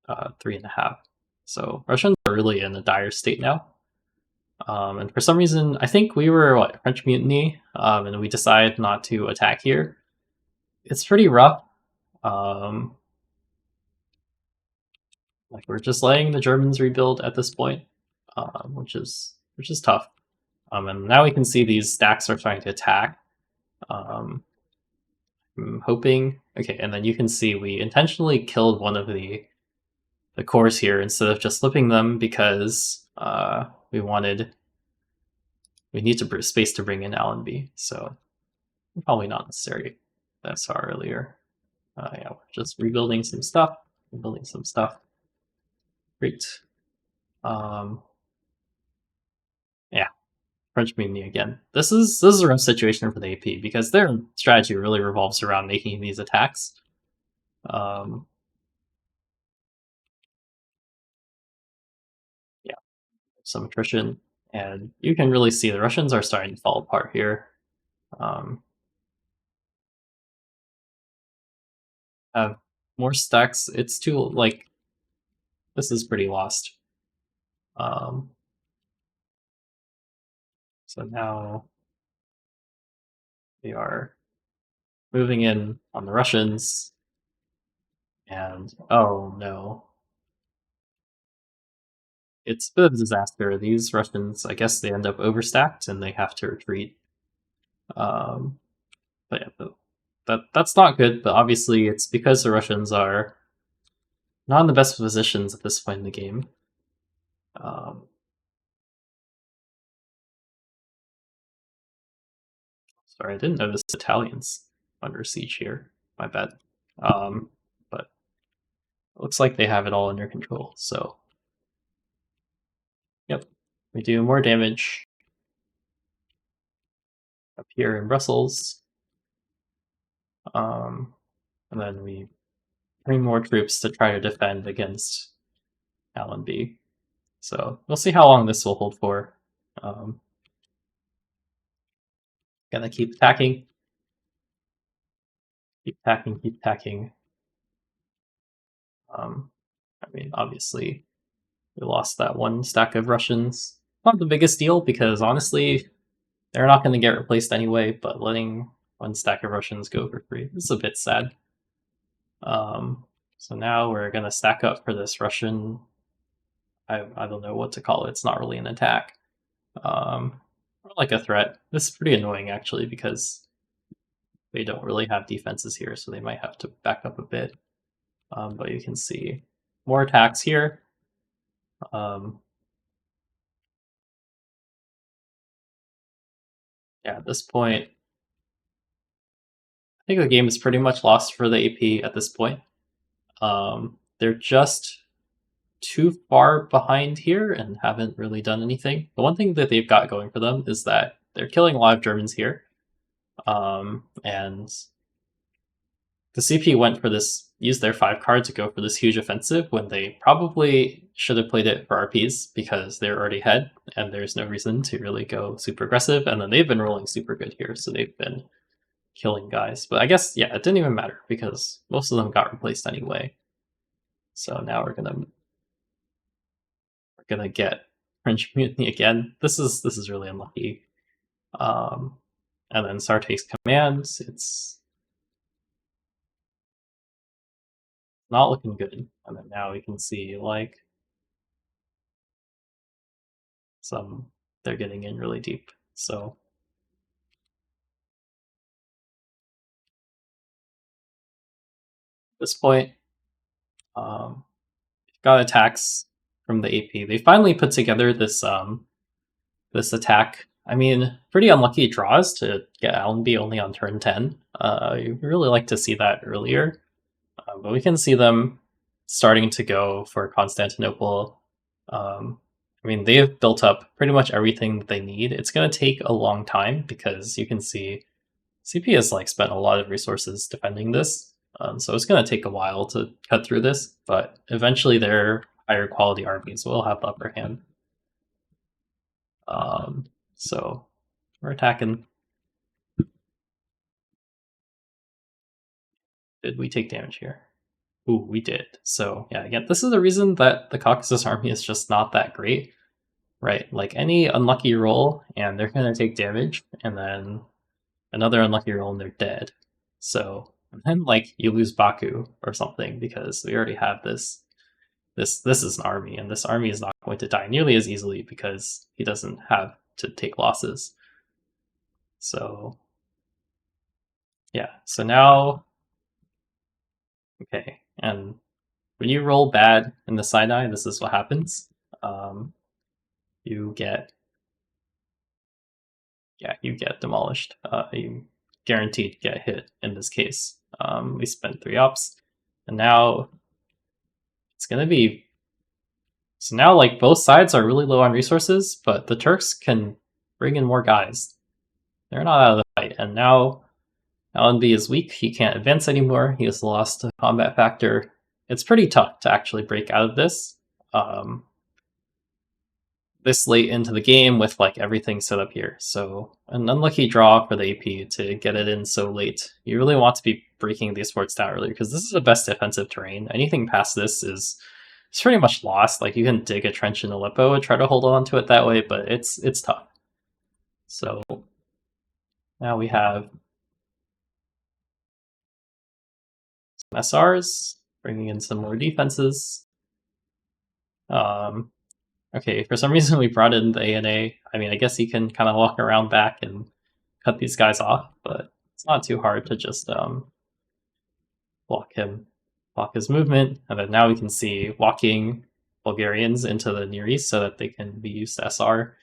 3.5. So Russians are really in a dire state now. And for some reason, I think we were French mutiny, and we decided not to attack here. It's pretty rough. Like, we're just letting the Germans rebuild at this point, which is tough. And now we can see these stacks are trying to attack. I'm hoping. Okay, and then you can see we intentionally killed one of the cores here instead of just flipping them because we need to space to bring in Allenby. So probably not necessary. That I saw earlier. Yeah, we're just rebuilding some stuff. Great. Yeah, French mutiny again. This is a rough situation for the AP because their strategy really revolves around making these attacks. Yeah, some attrition, and you can really see the Russians are starting to fall apart here. Have more stacks. It's too, like, this is pretty lost. So now we are moving in on the Russians, and oh no. It's a bit of a disaster. These Russians, I guess they end up overstacked and they have to retreat. But yeah, that's not good, but obviously it's because the Russians are not in the best positions at this point in the game. Sorry, I didn't notice Italians under siege here. My bad. But it looks like they have it all under control, so yep. We do more damage up here in Brussels. And then we bring more troops to try to defend against Allenby. So we'll see how long this will hold for. Again, Gonna keep attacking. Keep attacking, keep attacking. I mean, obviously, we lost that one stack of Russians. Not the biggest deal, because honestly, they're not going to get replaced anyway, but letting one stack of Russians go for free is a bit sad. So now we're going to stack up for this Russian... I don't know what to call it. It's not really an attack. Or like a threat. This is pretty annoying, actually, because they don't really have defenses here, so they might have to back up a bit. But you can see more attacks here. Yeah, at this point, I think the game is pretty much lost for the AP at this point. They're just too far behind here and haven't really done anything. The one thing that they've got going for them is that they're killing a lot of Germans here. And the CP went for this, used their 5 card to go for this huge offensive when they probably should have played it for RPs because they're already ahead and there's no reason to really go super aggressive. And then they've been rolling super good here, so they've been killing guys. But I guess, yeah, it didn't even matter because most of them got replaced anyway. So now we're gonna get French Mutiny again. This is really unlucky. And then Tsar takes commands. It's not looking good. And then now we can see like they're getting in really deep. So at this point, got attacks from the AP. They finally put together this this attack. I mean, pretty unlucky draws to get Allenby only on turn 10. You really like to see that earlier. But we can see them starting to go for Constantinople. I mean, they've built up pretty much everything that they need. It's going to take a long time because you can see CP has like spent a lot of resources defending this. So it's going to take a while to cut through this, but eventually their higher quality armies will have the upper hand. So we're attacking. Did we take damage here? Ooh, we did. So yeah, again, this is the reason that the Caucasus army is just not that great, right? Like any unlucky roll and they're going to take damage, and then another unlucky roll and they're dead. So, and then like you lose Baku or something because we already have this is an army, and this army is not going to die nearly as easily because he doesn't have to take losses. So yeah, so now, okay, and when you roll bad in the Sinai, this is what happens. You get demolished. You guaranteed to get hit in this case. We spent 3 ops, and now it's gonna be... So now, like, both sides are really low on resources, but the Turks can bring in more guys. They're not out of the fight, and now Allenby is weak. He can't advance anymore. He has lost a combat factor. It's pretty tough to actually break out of this. This late into the game with like everything set up here. So an unlucky draw for the AP to get it in so late. You really want to be breaking these forts down earlier because this is the best defensive terrain. Anything past this is pretty much lost. Like you can dig a trench in Aleppo and try to hold on to it that way, but it's tough. So now we have some SRs bringing in some more defenses. Okay, for some reason we brought in the ANA. I mean, I guess he can kind of walk around back and cut these guys off, but it's not too hard to just block his movement. And then now we can see walking Bulgarians into the Near East so that they can be used to SR.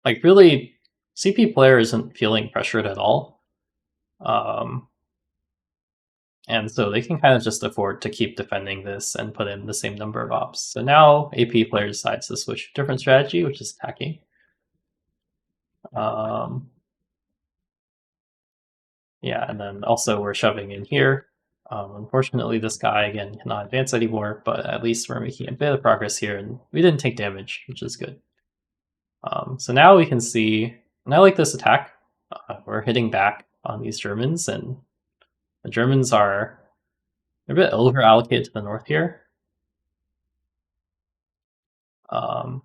Like really, CP player isn't feeling pressured at all. And so they can kind of just afford to keep defending this and put in the same number of ops. So now AP player decides to switch to a different strategy, which is attacking. Yeah, and then also we're shoving in here. Unfortunately, this guy, again, cannot advance anymore, but at least we're making a bit of progress here, and we didn't take damage, which is good. So now we can see, and I like this attack. We're hitting back on these Germans, and the Germans are a bit over allocated to the north here. And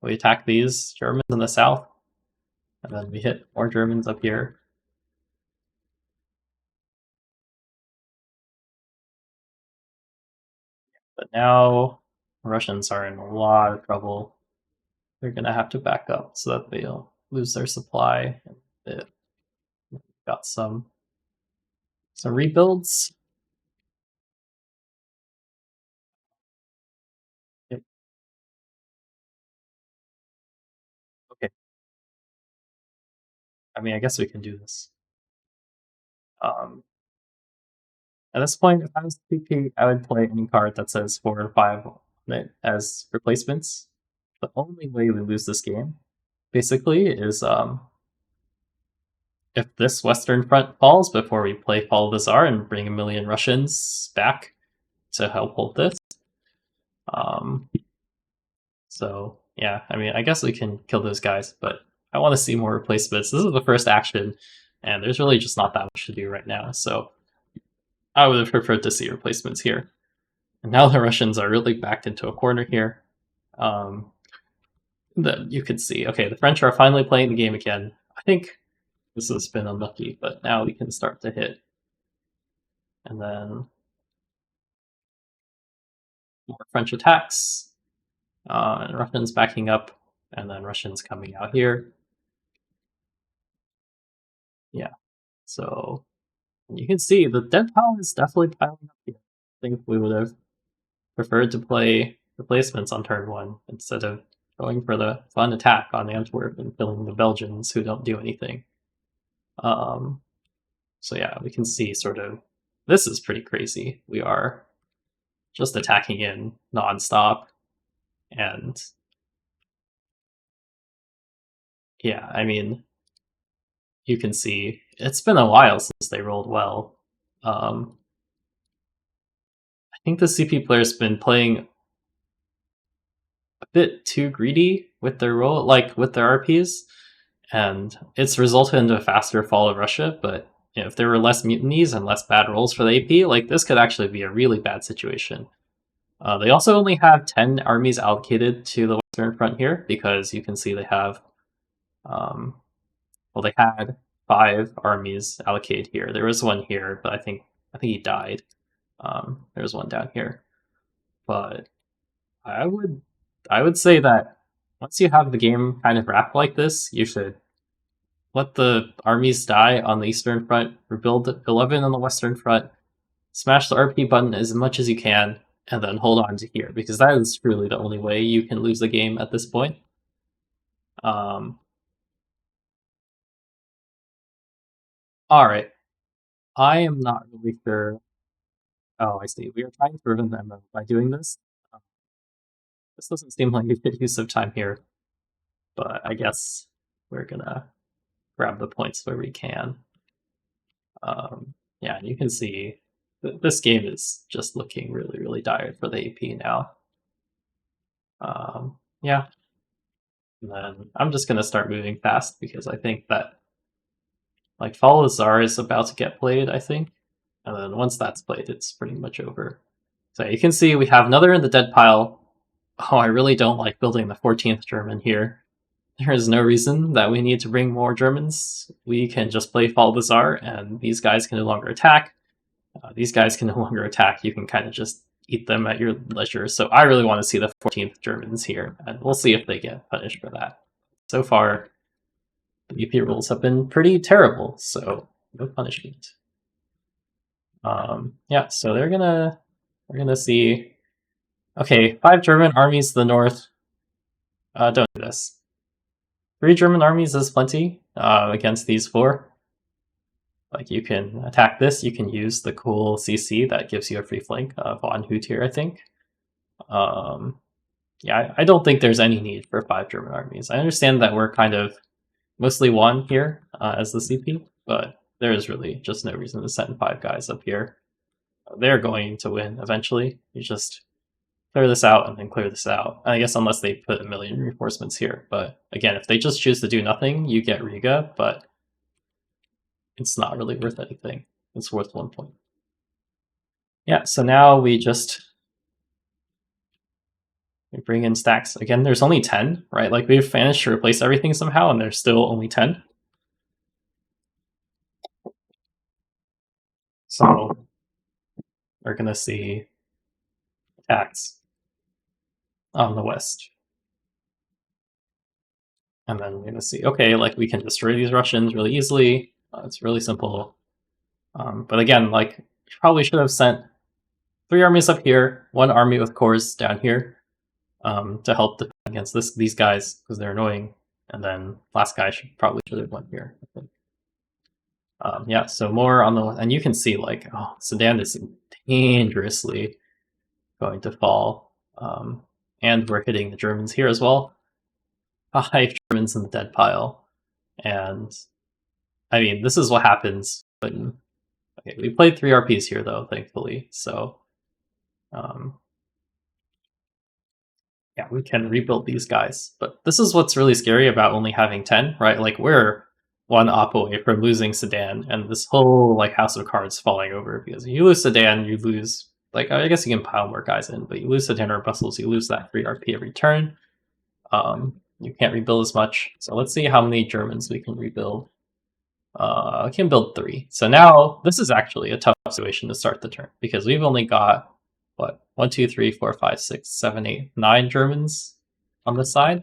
we attack these Germans in the south, and then we hit more Germans up here. But now Russians are in a lot of trouble. They're going to have to back up so that they don't lose their supply. They've got some rebuilds. Yep. Okay. I mean, I guess we can do this. At this point, if I was PP, I would play any card that says 4 or 5 on it as replacements. The only way we lose this game, basically, is if this Western front falls before we play Follow the Tsar and bring a million Russians back to help hold this. So yeah, I mean, I guess we can kill those guys, but I want to see more replacements. This is the first action, and there's really just not that much to do right now. So I would have preferred to see replacements here. And now the Russians are really backed into a corner here. That you can see. Okay, the French are finally playing the game again. I think this has been unlucky, but now we can start to hit. And then more French attacks. And Russians backing up, and then Russians coming out here. Yeah, so you can see the dead pile is definitely piling up here. I think we would have preferred to play replacements on turn 1 instead of going for the fun attack on Antwerp and killing the Belgians who don't do anything. So yeah, we can see sort of, this is pretty crazy. We are just attacking in nonstop, and yeah, I mean, you can see it's been a while since they rolled well. I think the CP player's been playing a bit too greedy with their roll, like with their RPs, and it's resulted into a faster fall of Russia. But you know, if there were less mutinies and less bad rolls for the AP, like this could actually be a really bad situation. They also only have 10 armies allocated to the Western Front here, because you can see they have, well, they had 5 armies allocated here. There was one here, but I think he died. There was one down here, but I would say that once you have the game kind of wrapped like this, you should let the armies die on the Eastern Front, rebuild 11 on the Western Front, smash the RP button as much as you can, and then hold on to here, because that is truly the only way you can lose the game at this point. Alright. I am not really sure. Oh, I see. We are trying to prevent them by doing this. This doesn't seem like a good use of time here, but I guess we're gonna grab the points where we can. Yeah, and you can see this game is just looking really, really dire for the AP now. Yeah. And then I'm just going to start moving fast, because I think that, like, Follow the Tsar is about to get played, I think. And then once that's played, it's pretty much over. So you can see we have another in the dead pile. Oh, I really don't like building the 14th German here. There is no reason that we need to bring more Germans. We can just play Follow the Tsar, and these guys can no longer attack. These guys can no longer attack. You can kind of just eat them at your leisure. So I really want to see the 14th Germans here, and we'll see if they get punished for that. So far, the BP rules have been pretty terrible, so no punishment. Yeah, so we're gonna see. Okay, 5 German armies to the north. Don't do this. 3 German armies is plenty against these 4. Like, you can attack this, you can use the cool CC that gives you a free flank on Hoot here, I think. Yeah, I don't think there's any need for 5 German armies. I understand that we're kind of mostly 1 here as the CP, but there is really just no reason to send 5 guys up here. They're going to win eventually. You just clear this out and then clear this out. I guess unless they put a million reinforcements here. But again, if they just choose to do nothing, you get Riga, but it's not really worth anything. It's worth 1 point. Yeah, so now we bring in stacks. Again, there's only 10, right? Like we've managed to replace everything somehow and there's still only 10. So we're gonna see attacks on the west. And then we're gonna see, okay, like we can destroy these Russians really easily. It's really simple. But again, like probably should have sent 3 armies up here, 1 army with cores down here, to help defend against these guys because they're annoying. And then last guy probably should have went here, I think. Yeah, so more on the, and you can see like, oh, Sedan is dangerously going to fall. And we're hitting the Germans here as well. 5 Germans in the dead pile. And I mean, this is what happens when, okay, we played 3 RPs here though, thankfully. So yeah, we can rebuild these guys. But this is what's really scary about only having 10, right? Like we're 1 op away from losing Sedan and this whole like house of cards falling over, because if you lose Sedan, you lose, like, I guess you can pile more guys in, but you lose Sedan or Brussels, you lose that 3 RP every turn. You can't rebuild as much. So let's see how many Germans we can rebuild. I can build 3. So now this is actually a tough situation to start the turn because we've only got what, 1, 2, 3, 4, 5, 6, 7, 8, 9 Germans on this side.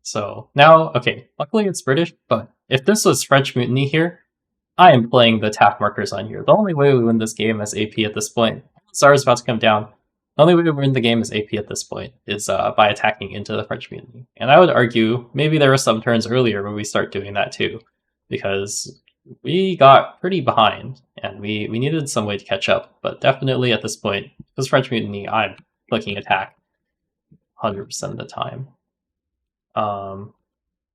So now, okay, luckily it's British, but if this was French mutiny here, I am playing the tap markers on here. The only way we win this game as AP at this point, Tsar is about to come down. The only way we win the game as AP at this point is by attacking into the French mutiny. And I would argue maybe there were some turns earlier where we start doing that too, because we got pretty behind and we needed some way to catch up. But definitely at this point, because French mutiny, I'm clicking attack 100% of the time.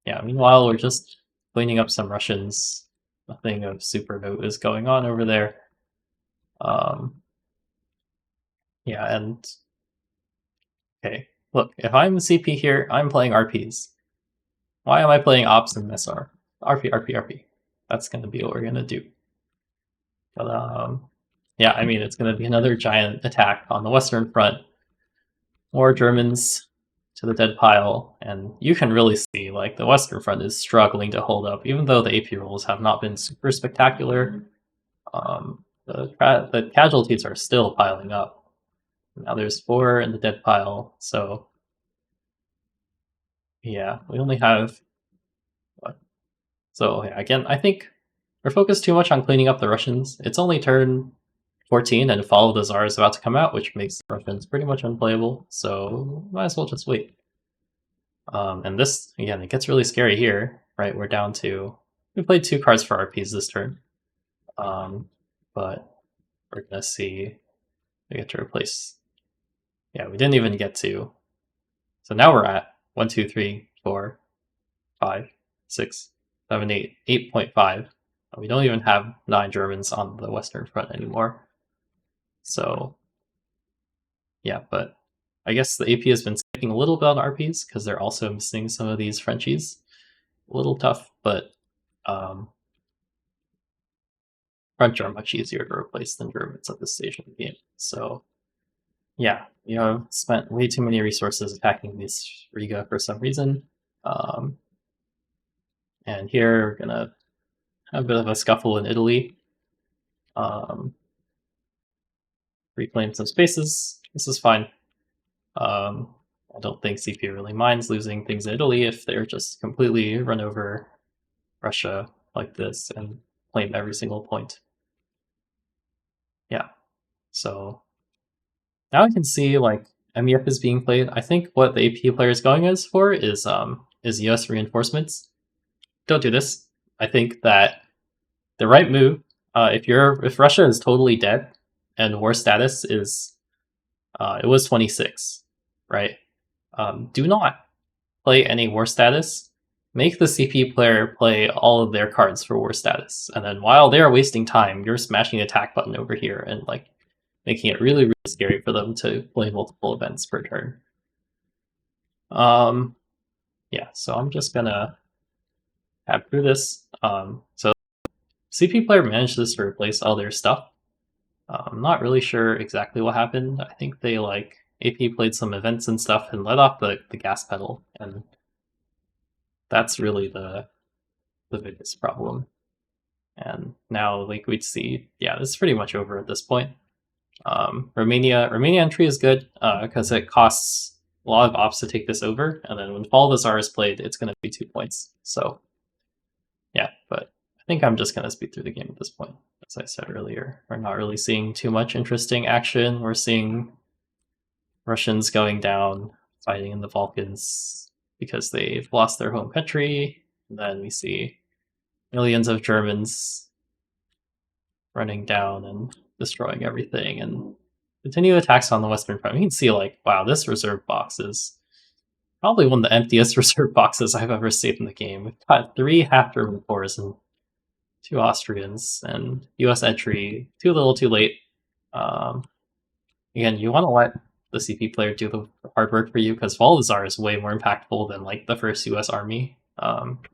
Yeah, meanwhile, we're just cleaning up some Russians. Nothing of super note is going on over there. Yeah, and okay, look, if I'm the CP here, I'm playing RPs. Why am I playing Ops and SR? RP, RP, RP. That's going to be what we're going to do. But yeah, I mean, it's going to be another giant attack on the Western Front. More Germans to the dead pile, and you can really see like the Western Front is struggling to hold up, even though the AP rolls have not been super spectacular. The casualties are still piling up. Now there's 4 in the dead pile, so yeah, we only have what? So yeah, again, I think we're focused too much on cleaning up the Russians. It's only turn 14 and Fall of the Tsar is about to come out, which makes the Russians pretty much unplayable, so might as well just wait. And this, again, it gets really scary here, right? We're down to, we played 2 cards for RPs this turn, but we're gonna see, we get to replace, yeah, we didn't even get to, so now we're at 1, 2, 3, 4, 5, 6, 7, 8, 8.5. We don't even have 9 Germans on the Western Front anymore. So, yeah, but I guess the AP has been skipping a little bit on RPs because they're also missing some of these Frenchies. A little tough, but French are much easier to replace than Germans at this stage of the game. So, yeah, you know, spent way too many resources attacking this Riga for some reason. And here we're gonna have a bit of a scuffle in Italy. Reclaim some spaces. This is fine. I don't think CP really minds losing things in Italy if they're just completely run over Russia like this and claim every single point. Yeah, so now I can see like MEF is being played. I think what the AP player is going as for is US reinforcements. Don't do this. I think that the right move, if Russia is totally dead and war status is it was 26, right? Do not play any war status. Make the CP player play all of their cards for war status, and then while they are wasting time, you're smashing the attack button over here and like making it really, really scary for them to play multiple events per turn. Yeah, so I'm just gonna tab through this. So CP player manages to replace all their stuff. I'm not really sure exactly what happened. I think they like AP played some events and stuff and let off the gas pedal, and that's really the biggest problem. And now, like, we'd see, yeah, this is pretty much over at this point. Romania entry is good because it costs a lot of ops to take this over, and then when Fall of the Tsar is played, it's going to be 2 points. So, yeah, but I think I'm just going to speed through the game at this point. As I said earlier, we're not really seeing too much interesting action. We're seeing Russians going down, fighting in the Balkans because they've lost their home country. And then we see millions of Germans running down and destroying everything and continue attacks on the Western Front. You can see, like, wow, this reserve box is probably one of the emptiest reserve boxes I've ever seen in the game. We've got 3 half-German corps and 2 Austrians, and US entry too little too late. Again, you want to let the CP player do the hard work for you, because Fall of the Tsar is way more impactful than like the first US army.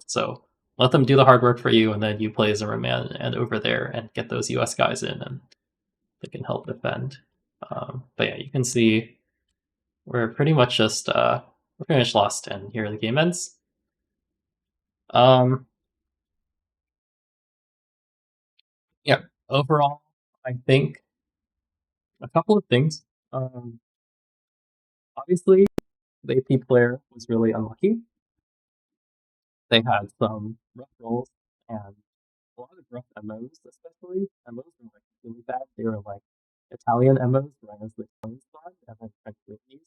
So let them do the hard work for you, and then you play Zimmerman and over there and get those US guys in, and they can help defend. But yeah, you can see we're pretty much just we're pretty much lost, and here the game ends. Yeah, overall, I think a couple of things. Obviously, the AP player was really unlucky. They had some rough rolls and a lot of rough MOs, especially. MOs were like really bad. They were like Italian MOs ran as the Italian squad and then French Whitneys.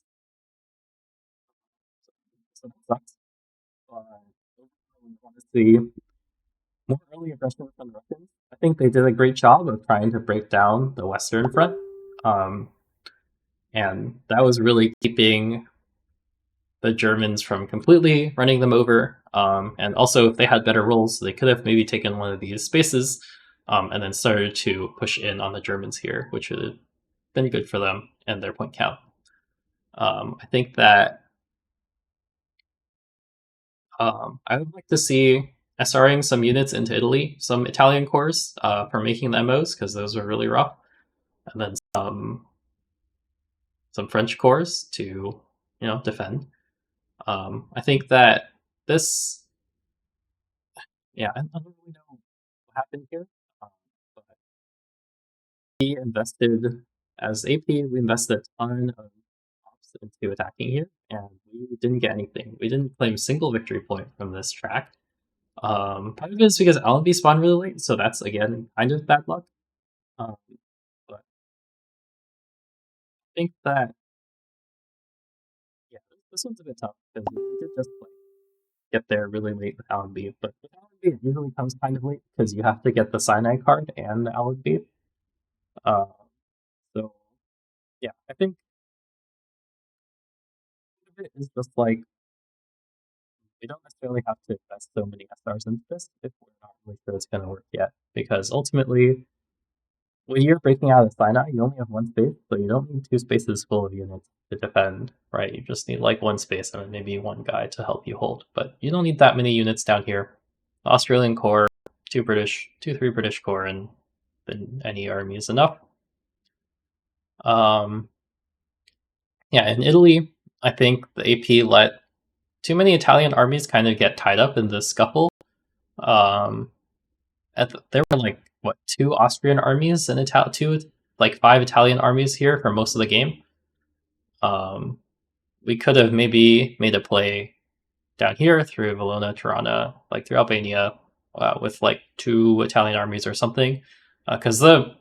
So that sucks. But overall, we want to see more early aggression from the Russians. I think they did a great job of trying to break down the Western Front. And that was really keeping the Germans from completely running them over. And also, if they had better rolls, they could have maybe taken one of these spaces and then started to push in on the Germans here, which would have been good for them and their point count. I think that I would like to see SRing some units into Italy, some Italian corps for making the MOs, because those were really rough, and then some French corps to defend. I think that this, yeah, I don't really know what happened here, but we invested, as AP, we invested a ton of ops into attacking here, and we didn't get anything. We didn't claim a single victory point from this track. Part of it is because Allenby spawned really late, so that's, again, kind of bad luck. But I think that, yeah, this one's a bit tough, because we did just get there really late with Allenby, but with Allenby it usually comes kind of late, because you have to get the cyanide card and the Allenby. So, yeah, I think it is just like, we don't necessarily have to invest so many SRs into this if we're not really sure it's going to work yet, because ultimately, when you're breaking out of cyanide, you only have 1 space, so you don't need 2 spaces full of units to defend, right? You just need like 1 space and maybe 1 guy to help you hold, but you don't need that many units down here. The Australian Corps, 3 British Corps, and then any army is enough. Yeah, in Italy, I think the AP let too many Italian armies kind of get tied up in this scuffle. There were like 2 Austrian armies and 5 Italian armies here for most of the game. We could have maybe made a play down here through Valona, Tirana, like through Albania, with like 2 Italian armies or something, because the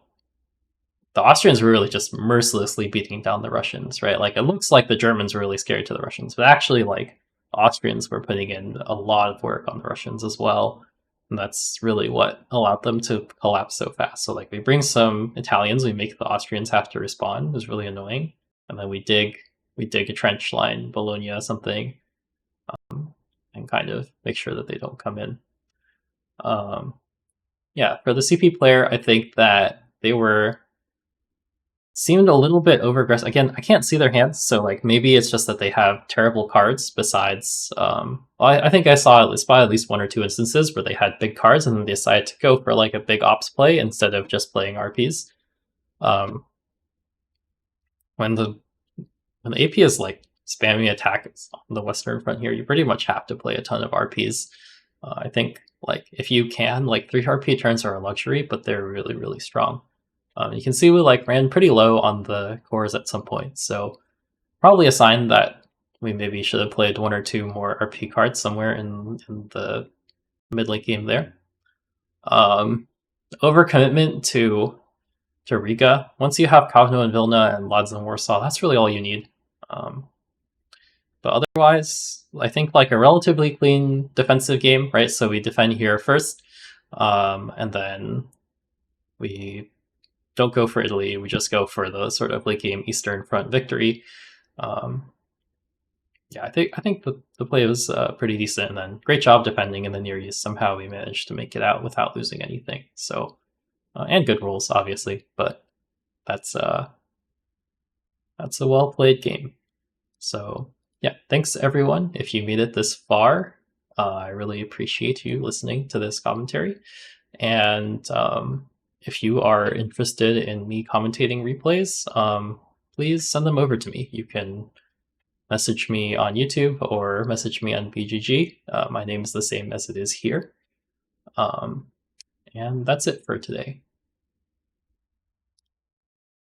Austrians were really just mercilessly beating down the Russians, right? Like, it looks like the Germans were really scary to the Russians, but actually, like, Austrians were putting in a lot of work on the Russians as well. And that's really what allowed them to collapse so fast. So, like, we bring some Italians, we make the Austrians have to respond. It was really annoying. And then we dig a trench line, Bologna, something, and kind of make sure that they don't come in. Yeah, for the CP player, I think that they were seemed a little bit over aggressive. Again, I can't see their hands, so like maybe it's just that they have terrible cards. Besides, I think I saw at least one or two instances where they had big cards and then they decided to go for like a big ops play instead of just playing RPs. When the AP is like spamming attacks on the Western front here, you pretty much have to play a ton of RPs. I think like if you can, like 3 RP turns are a luxury, but they're really, really strong. You can see we like ran pretty low on the cores at some point, so probably a sign that we maybe should have played 1 or 2 more RP cards somewhere in the mid-late game there. Overcommitment to Riga. Once you have Kovno and Vilna and Lodz and Warsaw, that's really all you need. But otherwise, I think like a relatively clean defensive game, right? So we defend here first, and then we don't go for Italy. We just go for the sort of late game Eastern Front victory. Yeah, I think the play was pretty decent, and then great job defending in the Near East. Somehow we managed to make it out without losing anything. So, and good rolls, obviously, but that's a well played game. So yeah, thanks everyone. If you made it this far, I really appreciate you listening to this commentary. And if you are interested in me commentating replays, please send them over to me. You can message me on YouTube or message me on BGG. My name is the same as it is here. And that's it for today.